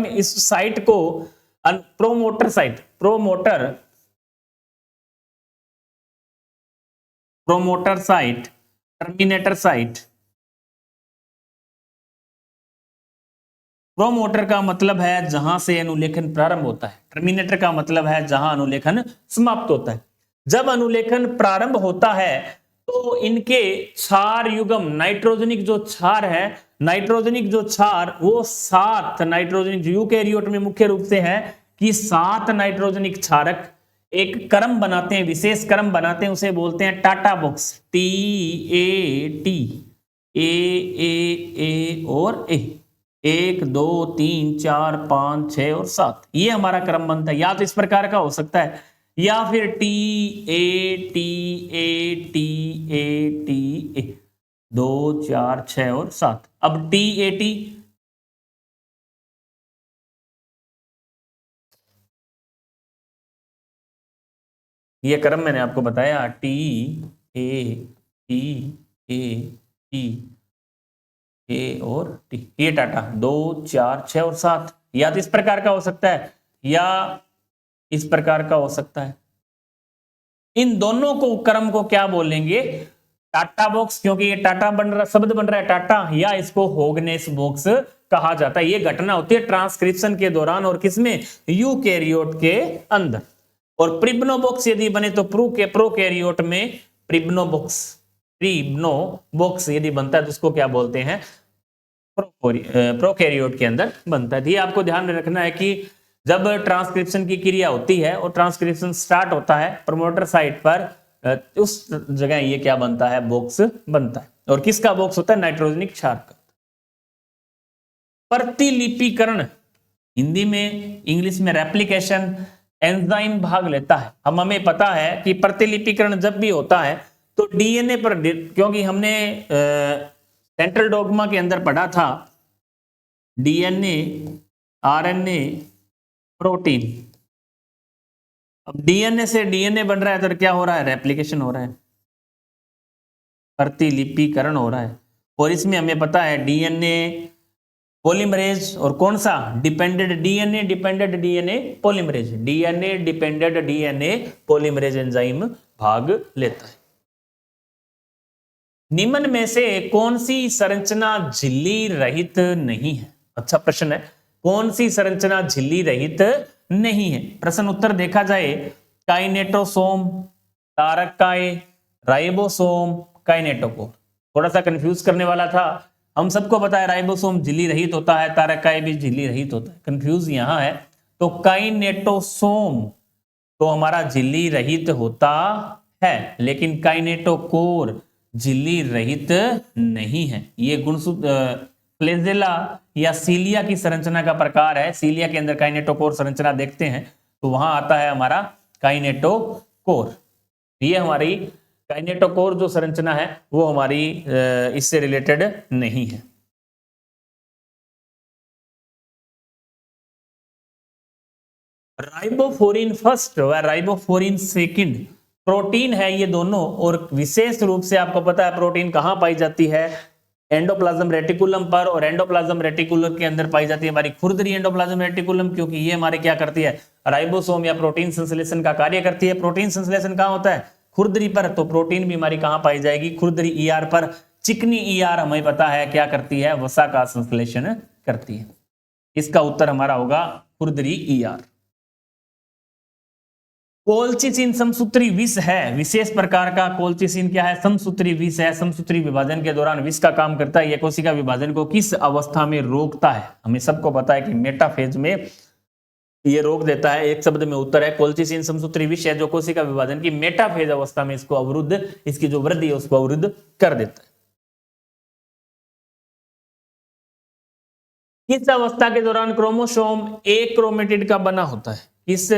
इस साइट को promoter site, promoter site, terminator site. Promoter का मतलब है जहां से अनुलेखन प्रारंभ होता है, टर्मिनेटर का मतलब है जहां अनुलेखन समाप्त होता है। जब अनुलेखन प्रारंभ होता है तो इनके क्षार युग्म, नाइट्रोजनिक जो क्षार है, नाइट्रोजनिक जो क्षार वो 7 नाइट्रोजनिक, यूकैरियोट में मुख्य रूप से है कि 7 नाइट्रोजनिक क्षारक एक क्रम बनाते हैं, विशेष क्रम बनाते हैं, उसे बोलते हैं टाटा बॉक्स, TAT, ए और ए, 1 2 3 4 5 6 और 7, ये हमारा क्रम बनता है। या तो इस प्रकार का हो सकता है, या फिर TAT 2 4 6 और 7। अब TAT, ये क्रम मैंने आपको बताया, TAT और T, ये टाटा 2 4 6 और 7, या तो इस प्रकार का हो सकता है या इस प्रकार का हो सकता है। इन दोनों को क्रम को क्या बोलेंगे, टाटा बॉक्स, क्योंकि ये टाटा बन रहा, शब्द बन रहा है टाटा, या इसको होगनेस बॉक्स कहा जाता है। ये घटना होती है ट्रांसक्रिप्शन के दौरान, और किसमें, यूकैरियोट के अंदर। और प्रिब्नो बॉक्स यदि बने तो प्रोकैरियोट में प्रिब्नो बॉक्स यदि बनता है तो उसको क्या बोलते हैं, प्रोकैरियोट के अंदर बनता है। ये आपको ध्यान में रखना है कि जब ट्रांसक्रिप्शन की क्रिया होती है और ट्रांसक्रिप्शन स्टार्ट होता है प्रमोटर साइट पर, उस जगह ये क्या बनता है, बॉक्स बनता है। और किसका बॉक्स होता है, नाइट्रोजनिक क्षार का। प्रतिलिपिकरण, हिंदी में, इंग्लिश में रेप्लिकेशन, एंजाइम भाग लेता है। हमें पता है कि प्रतिलिपिकरण जब भी होता है तो डीएनए पर, क्योंकि हमने सेंट्रल डोगमा के अंदर पढ़ा था डीएनए, आरएनए, प्रोटीन। अब डीएनए से डीएनए बन रहा है तो क्या हो रहा है, रेप्लिकेशन हो रहा है, प्रतिलिपिकरण हो रहा है। और इसमें हमें पता है डीएनए पॉलीमरेज, और कौन सा, dependent DNA polymerase, DNA dependent DNA polymerase enzyme भाग लेता है। निम्न में से कौन सी संरचना झिल्ली रहित नहीं है, अच्छा प्रश्न है, कौन सी संरचना झिल्ली रहित नहीं है। प्रश्न उत्तर देखा जाए, काइनेटोसोम, तारकाए, राइबोसोम, काइनेटोकोर। थोड़ा सा कंफ्यूज करने वाला था, हम सबको पता है राइबोसोम झिल्ली रहित होता है, तारकाए भी झिल्ली रहित होता है, कंफ्यूज यहां है। तो काइनेटोसोम तो हमारा झिल्ली रहित होता है, लेकिन काइनेटोकोर झिल्ली रहित नहीं है। ये गुणसूत्र फ्लैजेला या सीलिया की संरचना का प्रकार है। सीलिया के अंदर काइनेटोकोर संरचना देखते हैं तो वहां आता है हमारा काइनेटोकोर। ये हमारी काइनेटोकोर जो संरचना है वो हमारी इससे रिलेटेड नहीं है। राइबोफ्लोरिन फर्स्ट व राइबोफ्लोरिन सेकंड प्रोटीन है ये दोनों, और विशेष रूप से आपको पता है प्रोटीन कहां पाई जाती है, एंडोप्लाज्म रेटिकुलम पर, और एंडोप्लाज्म रेटिकुलम के अंदर पाई जाती है हमारी खुरदरी एंडोप्लाज्म रेटिकुलम, क्योंकि ये हमारे क्या करती है, राइबोसोम या प्रोटीन संश्लेषण का कार्य करती है। प्रोटीन संश्लेषण कहां होता है, खुरदरी पर, तो प्रोटीन भी हमारी कहां पाई जाएगी, खुरदरी ईआर पर। चिकनी ईआर हमें पता है क्या करती है, वसा का संश्लेषण करती है। इसका उत्तर हमारा होगा खुरदरी ईआर। कोलचिसिन समसूत्री विष है, विशेष प्रकार का कोलचिसिन क्या है, समसूत्री विष है। समसूत्री विभाजन के दौरान विष का काम करता है। यह कोशिका विभाजन को किस अवस्था में रोकता है? हमें सबको पता है कि मेटाफेज में ये रोक देता है। एक शब्द में उत्तर है कोलचिसिन समसूत्री विष है जो कोशिका विभाजन की मेटाफेज अवस्था में इसको अवरुद्ध, इसकी जो वृद्धि है उसको अवरुद्ध कर देता है। किस अवस्था के दौरान क्रोमोसोम एक क्रोमेटिड का बना होता है? किस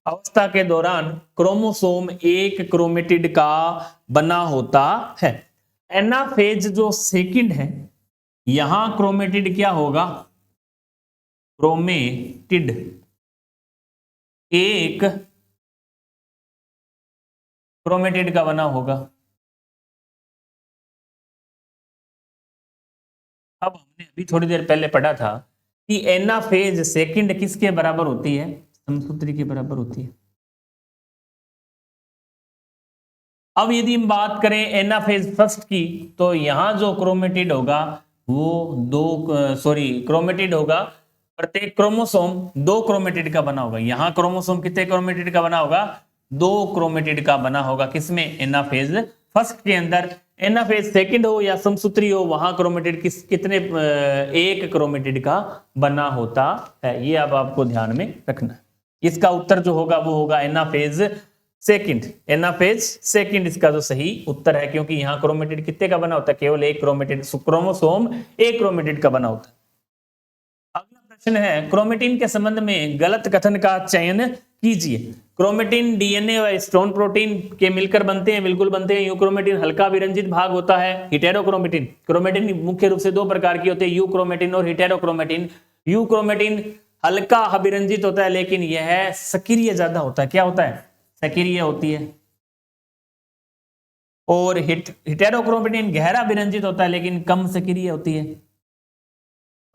अवस्था के दौरान क्रोमोसोम एक क्रोमेटिड का बना होता है? एनाफेज जो सेकंड है, यहां क्रोमेटिड क्या होगा? क्रोमेटिड एक क्रोमेटिड का बना होगा। अब हमने अभी थोड़ी देर पहले पढ़ा था कि एनाफेज सेकंड किसके बराबर होती है? समसूत्री के बराबर होती है। अब यदि हम बात करें एनाफेज फर्स्ट की, तो यहां जो क्रोमेटिड होगा वो क्रोमेटिड होगा, प्रत्येक क्रोमोसोम दो क्रोमेटिड का बना होगा। यहां क्रोमोसोम कितने क्रोमेटिड का बना होगा? दो क्रोमेटिड का बना होगा। किसमें? एनाफेज फर्स्ट के अंदर। एनाफेज सेकंड हो या समसूत्री हो, वहां क्रोमेटिड कितने एक क्रोमेटिड का बना होता है। ये अब आपको ध्यान में रखना है। इसका उत्तर जो होगा वो होगा एनाफेज सेकंड। एनाफेज सेकंड इसका जो सही उत्तर है, क्योंकि यहां क्रोमेटिड कितने का बना होता है? केवल एक क्रोमेटिड, क्रोमोसोम एक क्रोमेटिड का बना होता है। अगला प्रश्न है क्रोमेटिन के संबंध में गलत कथन का चयन कीजिए। क्रोमेटिन डीएनए व स्टोन प्रोटीन के मिलकर बनते हैं, बिल्कुल बनते हैं। यूक्रोमेटिन हल्का विरंजित भाग होता है। हिटेरोक्रोमेटिन, क्रोमेटिन मुख्य रूप से दो प्रकार की होती है, यूक्रोमेटिन और हिटेरोक्रोमेटिन। यूक्रोमेटिन हल्का अभिरंजित होता है, लेकिन यह सक्रिय ज्यादा होता है। क्या होता है? सक्रिय होती है। और हिटेरोक्रोमेटिन गहरा विरंजित होता है, लेकिन कम सक्रिय होती है।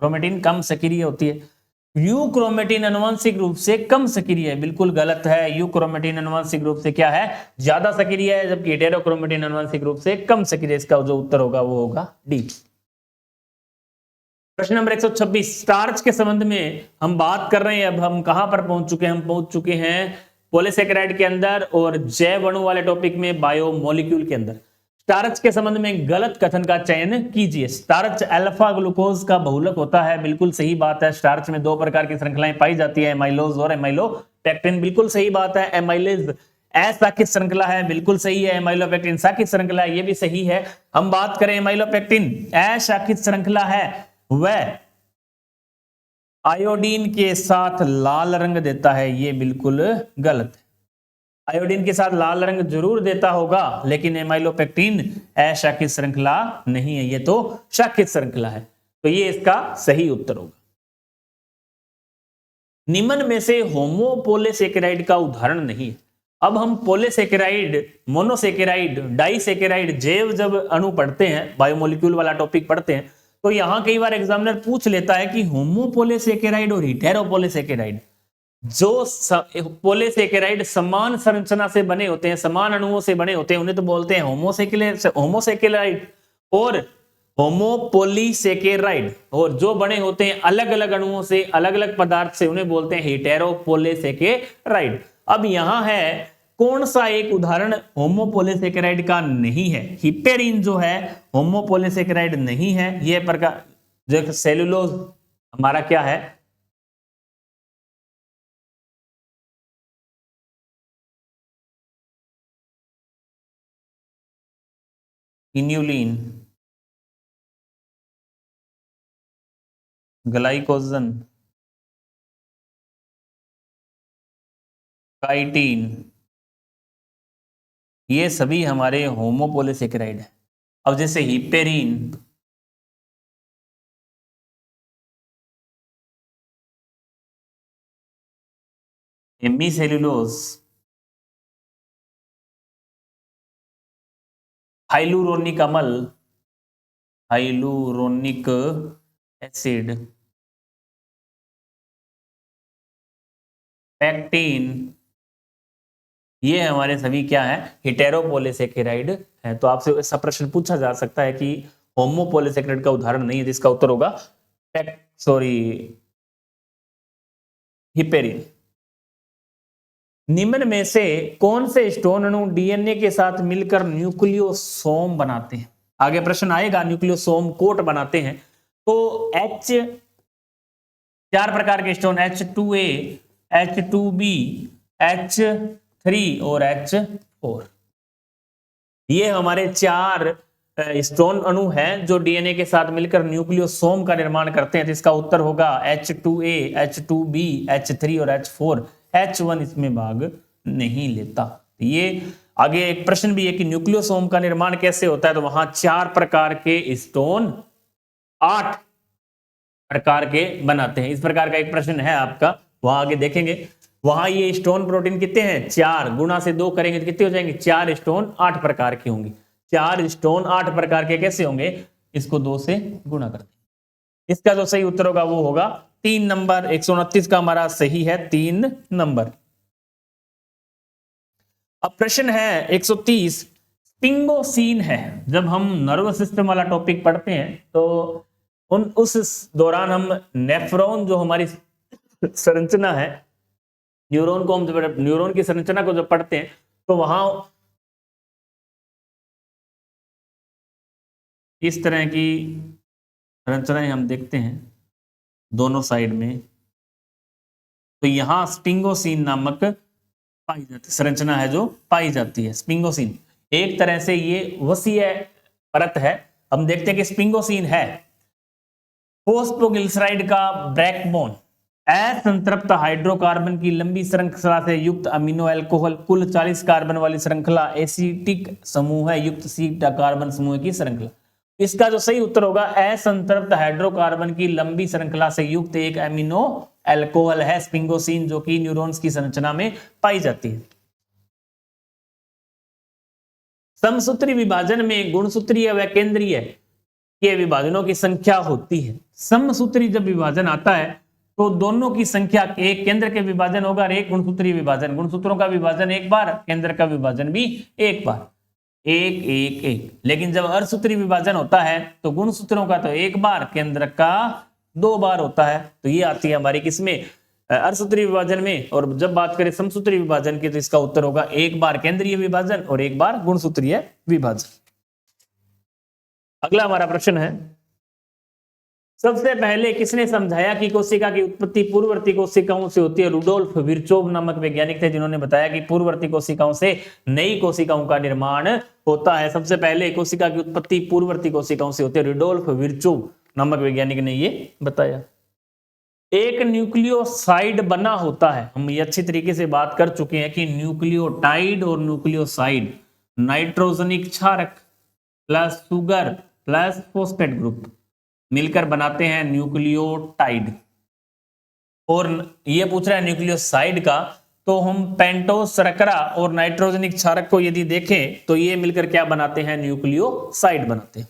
क्रोमेटिन कम सक्रिय होती है। यूक्रोमेटिन आनुवंशिक रूप से कम सक्रिय है, बिल्कुल गलत है। यूक्रोमेटिन आनुवंशिक रूप से क्या है? ज्यादा सक्रिय है, जबकि हेटेरोक्रोमेटिन आनुवंशिक रूप से कम सक्रिय। इसका जो उत्तर होगा वो होगा डी। प्रश्न नंबर 126, स्टार्च के संबंध में हम बात कर रहे हैं। अब हम कहां पर पहुंच चुके हैं? हम पहुंच चुके हैं पॉलीसेकेराइड के अंदर और जैव अणु वाले टॉपिक में बायोमोलिक्यूल के अंदर। स्टार्च के संबंध में गलत कथन का चयन कीजिए। स्टार्च अल्फा ग्लूकोज का बहुलक होता है, बिल्कुल सही बात है। स्टार्च में दो प्रकार की श्रृंखलाएं पाई जाती है, एमाइलोज और एमाइलोपेक्टिन, बिल्कुल सही बात है। एमाइलेज अशाखित श्रृंखला है, बिल्कुल सही है। एमाइलोपेक्टिन शाखित श्रृंखला है, ये भी सही है। हम बात करें एमाइलोपेक्टिन अशाखित श्रृंखला है, वह आयोडीन के साथ लाल रंग देता है, ये बिल्कुल गलत है। आयोडीन के साथ लाल रंग जरूर देता होगा, लेकिन एमाइलोपेक्टिन अशाखित श्रृंखला नहीं है, ये तो शाखित श्रृंखला है। तो ये इसका सही उत्तर होगा। निम्न में से होमोपोलीसेकेराइड का उदाहरण नहीं है। अब हम पोलीसेकेराइड, मोनोसेकेराइड, डाइसेकेराइड, जैव जब अणु पढ़ते हैं, बायोमोलिक्यूल वाला टॉपिक पढ़ते हैं, तो यहां कई बार एग्जामिनर पूछ लेता है कि होमोपोलीसेकेराइड और हेटेरोपोलीसेकेराइड, जो पोलीसेकेराइड समान संरचना से बने होते हैं, समान अणुओं से बने होते हैं, उन्हें तो बोलते हैं होमोसेकेराइड और होमोपोलीसेकेराइड। और जो बने होते हैं अलग अलग अणुओं से, अलग अलग पदार्थ से, उन्हें बोलते हैं हेटेरोपोलीसेकेराइड। अब यहां है कौन सा एक उदाहरण होमोपोलीसेकेराइड का नहीं है? हिपेरिन जो है होमोपोलीसेकेराइड नहीं है। यह प्रकार जो सेलुलोज हमारा क्या है? इन्यूलिन, ग्लाइकोजन, काइटिन, ये सभी हमारे होमोपोलीसेकेराइड है। अब जैसे हिपेरिन, हेमीसेलुलोज, हाइलुरोनिक अम्ल, हाइलुरोनिक एसिड, पैक्टिन, ये हमारे सभी क्या है? हेटेरोपोलीसेकेराइड है। तो आपसे ऐसा प्रश्न पूछा जा सकता है कि होमोपोलीसेकेराइड का उदाहरण नहीं है, जिसका उत्तर होगा हिपेरिन। निम्न में से कौन से स्टोन अणु डीएनए के साथ मिलकर न्यूक्लियोसोम बनाते हैं? आगे प्रश्न आएगा, न्यूक्लियोसोम कोट बनाते हैं। तो एच, 4 प्रकार के स्टोन, H2A, H2B, H3 और H4, ये हमारे 4 स्टोन अणु हैं जो डीएनए के साथ मिलकर न्यूक्लियोसोम का निर्माण करते हैं। तो इसका उत्तर होगा H2A, H2B, H3 और H4। H1 इसमें भाग नहीं लेता। ये आगे एक प्रश्न भी है कि न्यूक्लियोसोम का निर्माण कैसे होता है, तो वहां 4 प्रकार के स्टोन 8 प्रकार के बनाते हैं। इस प्रकार का एक प्रश्न है आपका, वहां आगे देखेंगे। वहां ये स्टोन प्रोटीन कितने हैं? 4 गुणा से 2 करेंगे तो कितने हो जाएंगे? 4 स्टोन 8 प्रकार के होंगे। 4 स्टोन 8 प्रकार के कैसे होंगे? इसको 2 से गुणा करते हैं। इसका जो सही उत्तर होगा वो होगा 3 नंबर। 129 का हमारा सही है 3 नंबर। अब प्रश्न है 130, स्पिंगोसीन है। जब हम नर्वस सिस्टम वाला टॉपिक पढ़ते हैं तो उस दौरान हम नेफ्रॉन जो हमारी संरचना है, न्यूरॉन को हम जब न्यूरॉन की संरचना को जब पढ़ते हैं तो वहां इस तरह की संरचनाएं हम देखते हैं दोनों साइड में। तो यहां स्पिंगोसीन नामक पाई जाती संरचना है जो पाई जाती है। स्पिंगोसीन एक तरह से ये वसीय परत है। हम देखते हैं कि स्पिंगोसीन है फोस्फोग्लिसराइड का बैकबोन, असंतृप्त हाइड्रोकार्बन की लंबी श्रृंखला से युक्त अमीनो अल्कोहल, कुल 40 कार्बन वाली श्रृंखला, एसिटिक समूह है युक्त सी कार्बन समूह की श्रृंखला। इसका जो सही उत्तर होगा असंतृप्त हाइड्रोकार्बन की लंबी श्रृंखला से युक्त एक अमीनो अल्कोहल है स्पिंगोसीन, जो कि न्यूरॉन्स की संरचना में पाई जाती है। समसूत्री विभाजन में गुणसूत्रीय व केंद्रीय के विभाजनों की संख्या होती है। समसूत्री जब विभाजन आता है तो दोनों की संख्या, एक केंद्र के विभाजन होगा और एक गुणसूत्रीय विभाजन। गुणसूत्रों का विभाजन एक बार, केंद्र का विभाजन भी एक बार, एक एक एक। लेकिन जब अर्धसूत्री विभाजन होता है तो गुणसूत्रों का तो एक बार, केंद्र का 2 बार होता है। तो ये आती है हमारी किसमें? अर्धसूत्री विभाजन में। और जब बात करें समसूत्री विभाजन की तो इसका उत्तर होगा एक बार केंद्रीय विभाजन और एक बार गुणसूत्रीय विभाजन। अगला हमारा प्रश्न है, सबसे पहले किसने समझाया कि कोशिका की उत्पत्ति पूर्ववर्ती कोशिकाओं से होती है? रुडोल्फ विर्चोव नामक वैज्ञानिक थे जिन्होंने बताया कि पूर्ववर्ती कोशिकाओं से नई कोशिकाओं का निर्माण होता है। सबसे पहले कोशिका की उत्पत्ति पूर्ववर्ती कोशिकाओं से होती है, रुडोल्फ विर्चोव नामक वैज्ञानिक ने ये बताया। एक न्यूक्लियोसाइड बना होता है, हम ये अच्छी तरीके से बात कर चुके हैं कि न्यूक्लियोटाइड और न्यूक्लियोसाइड नाइट्रोजनिक क्षारक plus sugar plus phosphate group मिलकर बनाते हैं न्यूक्लियोटाइड। और ये पूछ रहा है न्यूक्लियोसाइड का, तो हम पेंटोस शर्करा और नाइट्रोजनिक क्षारक को यदि देखें तो ये मिलकर क्या बनाते हैं? न्यूक्लियोसाइड बनाते हैं।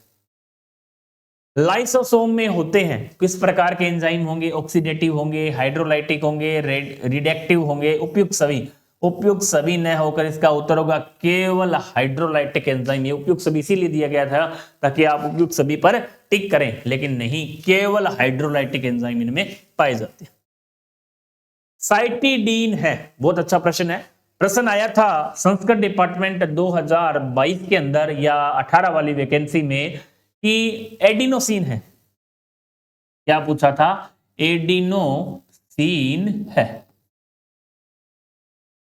लाइसोसोम में होते हैं किस प्रकार के एंजाइम होंगे? ऑक्सीडेटिव होंगे, हाइड्रोलाइटिक होंगे, रिडक्टिव होंगे, उपयुक्त सभी। उपयुक्त सभी न होकर इसका उत्तर होगा केवल हाइड्रोलाइटिक एंजाइम। ये उपयुक्त सभी इसीलिए दिया गया था ताकि आप उपयुक्त सभी पर टिक करें, लेकिन नहीं, केवल हाइड्रोलाइटिक एंजाइम इनमें पाए जाते हैं। साइटिडीन है, बहुत अच्छा प्रश्न है। प्रश्न आया था संस्कृत डिपार्टमेंट 2022 के अंदर या 18 वाली वैकेंसी में कि एडिनोसिन है। क्या पूछा था? एडिनोसिन है।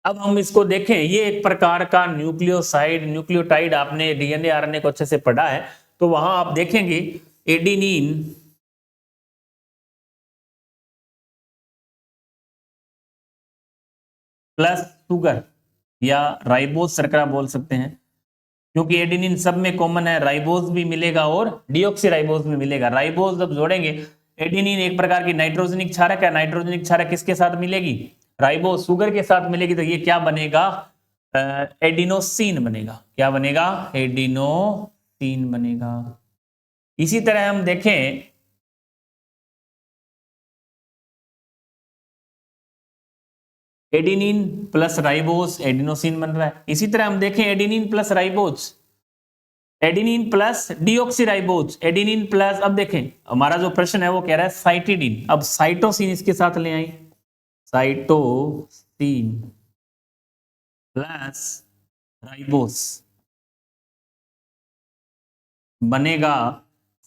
अब हम इसको देखें, ये एक प्रकार का न्यूक्लियोसाइड, न्यूक्लियोटाइड आपने डीएनए आरएनए को अच्छे से पढ़ा है तो वहां आप देखेंगे एडिनिन प्लस शुगर या राइबोज शर्करा बोल सकते हैं, क्योंकि एडिनिन सब में कॉमन है। राइबोज भी मिलेगा और डीऑक्सीराइबोज भी मिलेगा। राइबोज जब जोड़ेंगे, एडिनिन एक प्रकार की नाइट्रोजनिक क्षारक है। नाइट्रोजनिक क्षारक किसके साथ मिलेगी? राइबोज शुगर के साथ मिलेगी, तो ये क्या बनेगा? एडिनोसिन बनेगा। क्या बनेगा? एडिनोसिन बनेगा। इसी तरह हम देखें एडिनिन प्लस राइबोज एडिनोसिन बन रहा है। इसी तरह हम देखें adenine plus ribose, adenine plus deoxyribose, adenine plus, अब देखें हमारा जो प्रश्न है वो कह रहा है साइटिडीन। अब साइटोसिन इसके साथ ले आई, साइटोसिन प्लस राइबोस बनेगा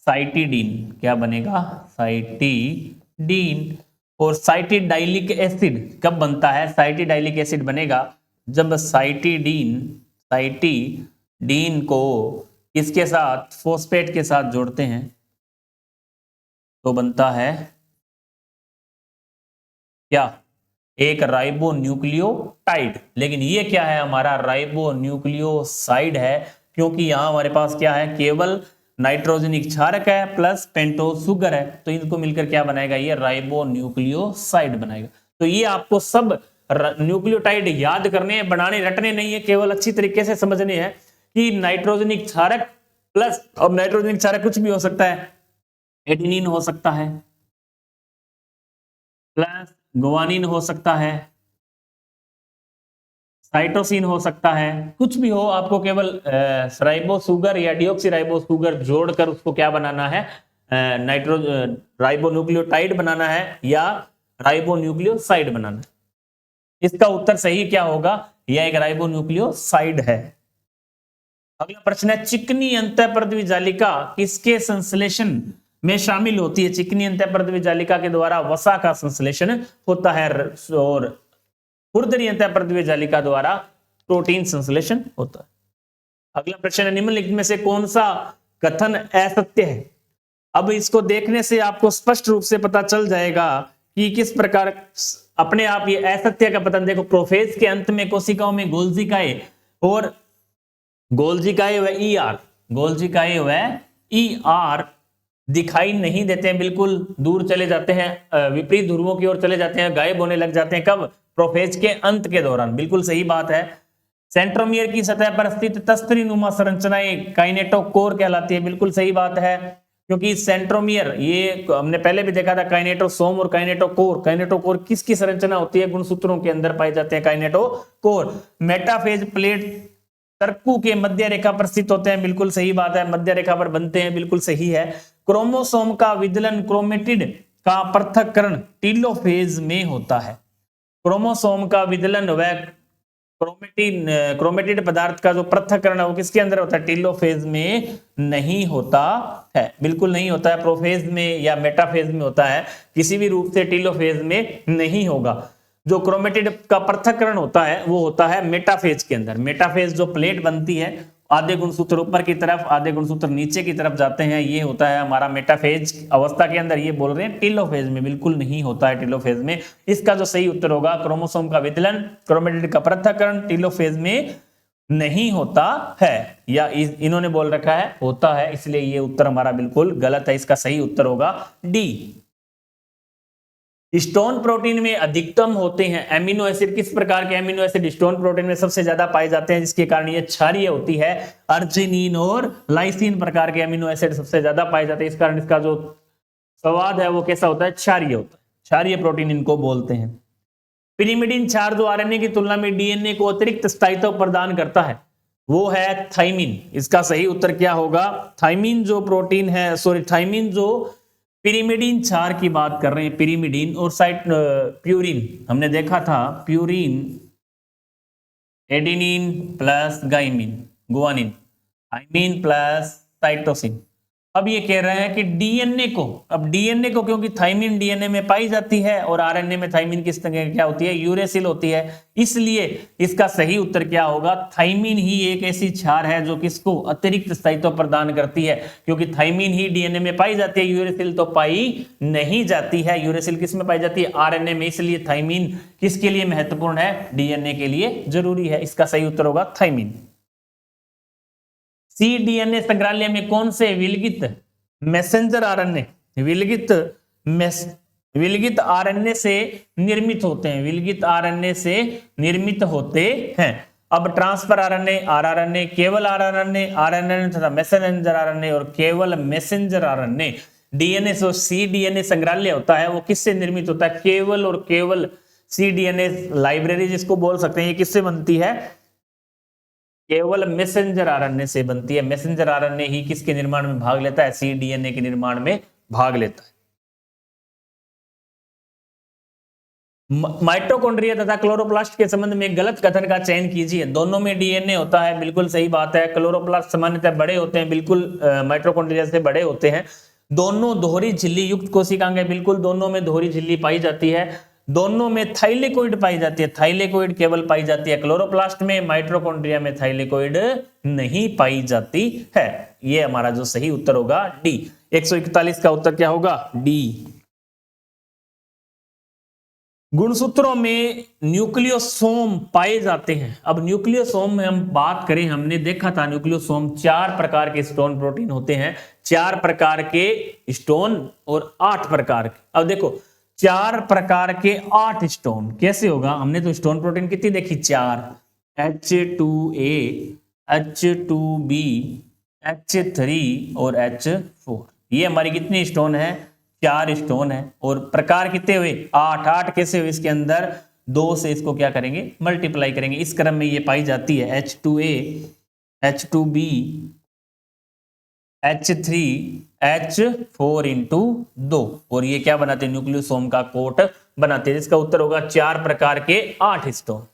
साइटिडीन। क्या बनेगा? साइटिडीन। और साइटिडाइलिक एसिड कब बनता है? साइटिडाइलिक एसिड बनेगा जब साइटिडीन को किसके साथ? फोस्फेट के साथ जोड़ते हैं तो बनता है क्या? एक राइबो न्यूक्लियोटाइड। लेकिन ये क्या है? हमारा राइबो न्यूक्लियोसाइड है, क्योंकि यहां हमारे पास क्या है? केवल नाइट्रोजनिक क्षारक है प्लस पेंटोज शुगर है, तो इनको मिलकर क्या बनाएगा? ये राइबो न्यूक्लियोसाइड बनाएगा। तो ये आपको सब न्यूक्लियोटाइड याद करने हैं, बनाने रटने नहीं है, केवल अच्छी तरीके से समझने हैं कि नाइट्रोजनिक क्षारक प्लस, अब नाइट्रोजनिक क्षारक कुछ भी हो सकता है, एडिनिन हो सकता है प्लस गुआनिन हो सकता है, साइटोसिन हो सकता है, कुछ भी हो, आपको केवल राइबो शुगर या डिऑक्सी राइबो शुगर जोड़कर उसको क्या बनाना है? नाइट्रो राइबो न्यूक्लियोटाइड बनाना है या राइबो न्यूक्लियोसाइड बनाना है। इसका उत्तर सही क्या होगा? यह एक राइबो न्यूक्लियोसाइड है। अगला प्रश्न है, चिकनी अंतःपृथ्वी जालिका किसके संश्लेषण में शामिल होती है? चिकनी अंतःपृथ्वी जालिका के द्वारा वसा का संश्लेषण होता है और खुरदरी अंतःपृथ्वी जालिका द्वारा प्रोटीन संश्लेषण होता है। अगला प्रश्न है, निम्नलिखित में से कौन सा कथन असत्य है? अब इसको देखने से आपको स्पष्ट रूप से पता चल जाएगा कि किस प्रकार अपने आप ये असत्य का पतन। देखो, प्रोफेज के अंत में कोशिकाओं में गोल्जिकाए व ईआर दिखाई नहीं देते हैं, बिल्कुल दूर चले जाते हैं, विपरीत ध्रुवों की ओर चले जाते हैं, गायब होने लग जाते हैं। कब? प्रोफेज के अंत के दौरान। बिल्कुल सही बात है। सेंट्रोमियर की सतह पर स्थित तस्तरीनुमा संरचनाएं काइनेटोकोर कहलाती है। बिल्कुल सही बात है, क्योंकि सेंट्रोमियर, ये हमने पहले भी देखा था, काइनेटोसोम और काइनेटोकोर किसकी संरचना होती है? गुणसूत्रों के अंदर पाए जाते हैं काइनेटोकोर। मेटाफेज प्लेट तर्कु के मध्य रेखा पर स्थित होते हैं। बिल्कुल सही बात है, मध्य रेखा पर बनते हैं। बिल्कुल सही है। क्रोमोसोम का विदलन क्रोमेटिड का पृथक्करण टीलोफेज में होता है। क्रोमोसोम का विदलन व क्रोमेटिड पदार्थ का जो पृथक्करण है वो किसके अंदर होता है? टीलोफेज में नहीं होता है। बिल्कुल नहीं होता है, प्रोफेज में या मेटाफेज में होता है, किसी भी रूप से टीलोफेज में नहीं होगा। जो क्रोमेटिड का पृथक्करण होता है वो होता है मेटाफेज के अंदर। मेटाफेज जो प्लेट बनती है, आधे गुणसूत्र ऊपर की तरफ, आधे गुणसूत्र नीचे की तरफ जाते हैं, ये होता है हमारा मेटाफेज अवस्था के अंदर। ये बोल रहे हैं टीलोफेज में बिल्कुल नहीं होता है, टीलोफेज में। इसका जो सही उत्तर होगा, क्रोमोसोम का विदलन, क्रोमेटिड का पृथक्करण टीलोफेज में नहीं होता है, या इन्होंने बोल रखा है होता है, इसलिए ये उत्तर हमारा बिल्कुल गलत है। इसका सही उत्तर होगा डी। स्टोन प्रोटीन में अधिकतम होते हैं एमिनो एसिड। किस प्रकार के एमिनो एसिड स्टोन प्रोटीन में सबसे ज्यादा पाए जाते हैं, जिसके कारण ये क्षारीय होती है? अर्जिनिन और लाइसिन प्रकार के एमिनो एसिड सबसे ज्यादा पाए जाते हैं। इस कारण इसका जो स्वाद है वो कैसा होता है? क्षारीय होता है। क्षारीय प्रोटीन इनको बोलते हैं। पिरिमिडिन क्षार जो आरएनए की तुलना में डीएनए को अतिरिक्त स्थायित्व प्रदान करता है वो है थाइमिन। इसका सही उत्तर क्या होगा? थाइमिन जो प्रोटीन है, थाइमिन जो पिरिमिडीन क्षार की बात कर रहे हैं, पिरिमिडीन और प्यूरिन, हमने देखा था purine adenine plus guanine, thymine plus cytosine. अब ये कह रहे हैं कि डीएनए को, अब डीएनए को क्योंकि थाइमिन डीएनए में पाई जाती है और आरएनए में थाइमिन किस तरह क्या होती है? यूरेसिल होती है, इसलिए इसका सही उत्तर क्या होगा? थाइमिन ही एक ऐसी क्षार है जो किसको अतिरिक्त स्थायित्व प्रदान करती है, क्योंकि थाइमिन ही डीएनए में पाई जाती है, यूरेसिल तो पाई नहीं जाती है। यूरेसिल किस में पाई जाती है? आरएनए में, इसलिए थाइमिन किसके लिए महत्वपूर्ण है? डीएनए के लिए जरूरी है। इसका सही उत्तर होगा थाइमिन। cDNA संग्रहालय में कौन से विलगित मैसेंजर आरएनए विलगित आरएनए से निर्मित होते हैं? विलगित आरएनए से निर्मित होते हैं। अब ट्रांसफर आरएनए, आरआरएनए, केवल आरआरएनए, आरएनए तथा मैसेंजर आरएनए और केवल मैसेंजर आरएनए। डीएनए जो cDNA संग्रहालय होता है वो किससे निर्मित होता है? केवल और केवल cDNA लाइब्रेरी जिसको बोल सकते हैं, ये किससे बनती है? केवल मैसेंजर आरएनए से बनती है। मैसेंजर आरएनए ही किसके निर्माण में भाग लेता है? cDNA के निर्माण में भाग लेता है। माइटोकॉन्ड्रिया तथा क्लोरोप्लास्ट के संबंध में गलत कथन का चयन कीजिए। दोनों में डीएनए होता है, बिल्कुल सही बात है। क्लोरोप्लास्ट सामान्यतः बड़े होते हैं, बिल्कुल माइटोकॉन्ड्रिया से बड़े होते हैं। दोनों दोहरी झिल्ली युक्त कोशिकाएं, बिल्कुल दोनों में दोहरी झिल्ली पाई जाती है। दोनों में थाइलेकोइड पाई जाती है, थाइलेकोइड केवल पाई जाती है क्लोरोप्लास्ट में, माइटोकॉन्ड्रिया में थाइलेकोइड नहीं पाई जाती है। ये हमारा जो सही उत्तर होगा डी। 141 का उत्तर क्या होगा? डी। गुणसूत्रों में न्यूक्लियोसोम पाए जाते हैं। अब न्यूक्लियोसोम में हम बात करें, हमने देखा था न्यूक्लियोसोम 4 प्रकार के स्टोन प्रोटीन होते हैं, 4 प्रकार के स्टोन और 8 प्रकार के। अब देखो 4 प्रकार के 8 स्टोन कैसे होगा? हमने तो स्टोन प्रोटीन कितनी देखी? 4, H2A, H2B, H3 और H4। ये हमारी कितनी स्टोन है? 4 स्टोन है। और प्रकार कितने हुए? 8। 8 कैसे हुए? इसके अंदर 2 से इसको क्या करेंगे? मल्टीप्लाई करेंगे। इस क्रम में ये पाई जाती है H2A, H2B, H3, H4 into 2। और ये क्या बनाते हैं? न्यूक्लियोसोम का कोट बनाते हैं। इसका उत्तर होगा 4 प्रकार के 8 स्टोन।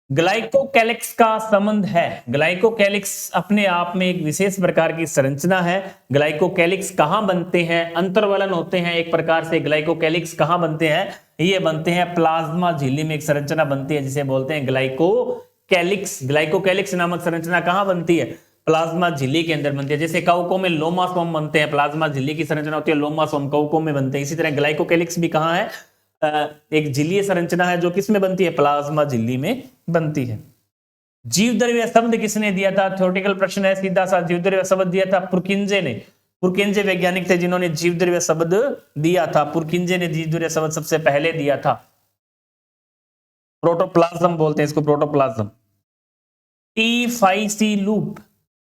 ग्लाइकोकैलिक्स का संबंध है। ग्लाइकोकैलिक्स अपने आप में एक विशेष प्रकार की संरचना है। ग्लाइकोकैलिक्स कहां बनते हैं? अंतर्वलन होते हैं एक प्रकार से। ग्लाइकोकैलिक्स कहां बनते हैं? ये बनते हैं प्लाज्मा झिल्ली में। एक संरचना बनती है जिसे बोलते हैं ग्लाइकोकैलिक्स। ग्लाइकोकैलिक्स नामक संरचना कहां बनती है? प्लाज्मा झिल्ली के अंदर बनती है। जैसे कवकों में लोमासोम बनते हैं, प्लाज्मा झिल्ली की संरचना होती है, लोमासोम कवकों में बनते हैं। इसी तरह ग्लाइकोकैलिक्स भी कहां है? एक झिल्लीय संरचना है जो किसमें बनती है? प्लाज्मा झिल्ली में बनती है। जीवद्रव्य शब्द किसने दिया था? थ्योरेटिकल प्रश्न है सीधा सा। जीवद्रव्य शब्द दिया था पुरकिंजे ने। पुरकिंजे वैज्ञानिक थे जिन्होंने जीवद्रव्य शब्द दिया था। पुरकिंजे ने जीवद्रव्य शब्द सबसे पहले दिया था। प्रोटोप्लाज्म बोलते हैं इसको, प्रोटोप्लाज्म। T5C लूप,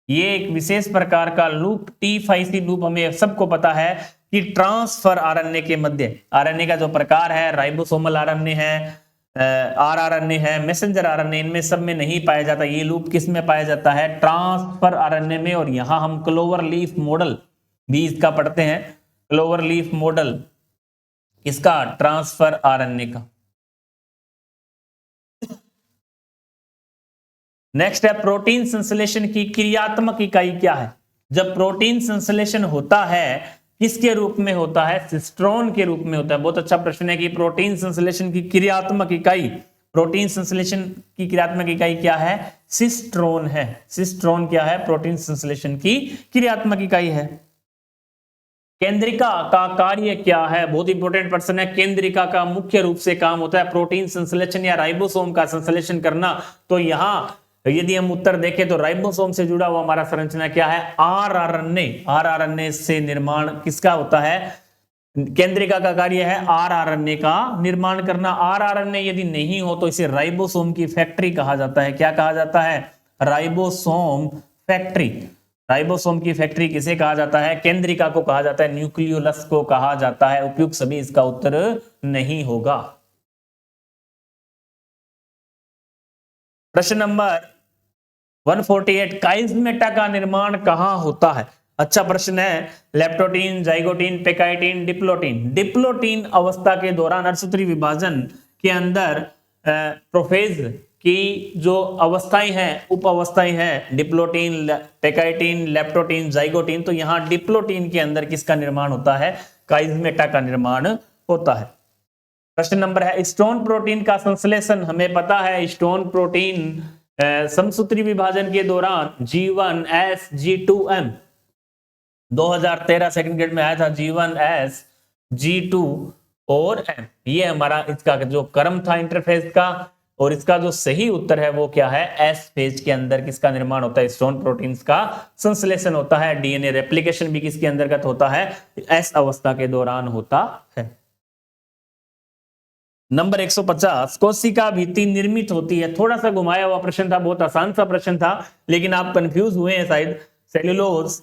ये एक विशेष प्रकार का लूप। T5C लूप हमें सबको पता है कि ट्रांसफर आरएनए के मध्य, आरएनए का जो प्रकार है, राइबोसोमल आरएनए है, आरआरएनए है, मैसेंजर आरएनए, इनमें सब में नहीं पाया जाता। ये लूप किस में पाया जाता है? ट्रांसफर आरएनए में। और यहां हम क्लोवर लीफ मॉडल भी इसका पढ़ते हैं। क्लोवर लीफ मॉडल इसका ट्रांसफर आरएनए का। नेक्स्ट है प्रोटीन संश्लेषण की क्रियात्मक इकाई क्या है? जब प्रोटीन संश्लेषण होता है किसके रूप में होता है? सिस्ट्रोन के रूप में होता है। बहुत अच्छा प्रश्न है कि प्रोटीन संश्लेषण की क्रियात्मक इकाई, प्रोटीन संश्लेषण की क्रियात्मक इकाई क्या है? सिस्ट्रोन है। सिस्ट्रोन क्या है? प्रोटीन संश्लेषण की क्रियात्मक इकाई है। केंद्रिका का कार्य क्या है? बहुत इंपॉर्टेंट प्रश्न है। केंद्रिका का मुख्य रूप से काम होता है प्रोटीन संश्लेषण या राइबोसोम का संश्लेषण करना। तो यहां यदि हम उत्तर देखें तो राइबोसोम से जुड़ा हुआ हमारा संरचना क्या है? आरआरएनए। आरआरएनए से निर्माण किसका होता है? केंद्रिका का कार्य है आरआरएनए का निर्माण करना। आरआरएनए यदि नहीं हो तो इसे राइबोसोम की फैक्ट्री कहा जाता है। क्या कहा जाता है? Ribosome factory. राइबोसोम की फैक्ट्री किसे कहा जाता है? केंद्रिका को कहा जाता है, न्यूक्लियोलस को कहा जाता है। उपयुक्त सभी इसका उत्तर नहीं होगा। प्रश्न नंबर 148, काइजमेटा का निर्माण कहां होता है? अच्छा प्रश्न है। Leptotene, zygotene, pachytene, diplotene. Diplotene अवस्था के दौरान अर्धसूत्री विभाजन के अंदर प्रोफेज की जो अवस्थाएं हैं, उप अवस्थाएं हैं, डिप्लोटीन, पेकाइटिन, लेप्टोटीन, जाइगोटीन, तो यहां डिप्लोटीन के अंदर किसका निर्माण होता है? काइजमेटा का निर्माण होता है। प्रश्न नंबर है स्टोन प्रोटीन का संश्लेषण। हमें पता है स्टोन प्रोटीन समसूत्री विभाजन के दौरान G1S G2M 2013 सेकंड ग्रेड में आया था। G1S G2 और M, ये हमारा इसका जो क्रम था इंटरफेस का। और इसका जो सही उत्तर है वो क्या है? S फेज के अंदर किसका निर्माण होता है? स्टोन प्रोटीन्स का संश्लेषण होता है। डीएनए रेप्लिकेशन भी किसके अंतर्गत होता है? S अवस्था के दौरान होता है। नंबर 150, कोशिका भित्ति निर्मित होती है। थोड़ा सा घुमाया हुआ प्रश्न था, बहुत आसान सा प्रश्न था, लेकिन आप कंफ्यूज हुए हैं शायद। सेल्यूलोज,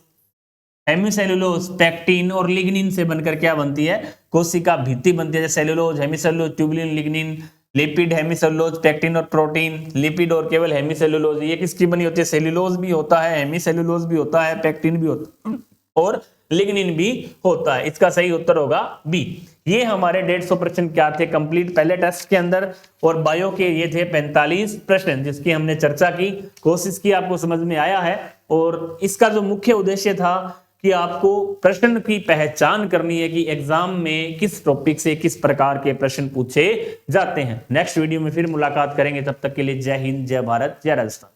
हेमीसेल्यूलोज, पेक्टिन और लिग्निन से बनकर क्या बनती है? कोशिका भित्ति बनती है। Cellulose, hemicellulose, tubulin, lignin, lipid, hemicellulose, pectin और प्रोटीन। लिपिड और केवल हेमीसेल्यूलोज, ये किसकी बनी होती है? सेल्यूलोज भी होता है, हेमीसेल्यूलोज भी होता है, पेक्टिन भी होता है और लिग्निन भी होता है। इसका सही उत्तर होगा बी। ये हमारे 150 प्रश्न क्या थे कंप्लीट पहले टेस्ट के अंदर, और बायो के ये थे 45 प्रश्न जिसकी हमने चर्चा की, कोशिश की, आपको समझ में आया है। और इसका जो मुख्य उद्देश्य था कि आपको प्रश्न की पहचान करनी है कि एग्जाम में किस टॉपिक से किस प्रकार के प्रश्न पूछे जाते हैं। नेक्स्ट वीडियो में फिर मुलाकात करेंगे, तब तक के लिए जय हिंद, जय भारत, जय राजस्थान।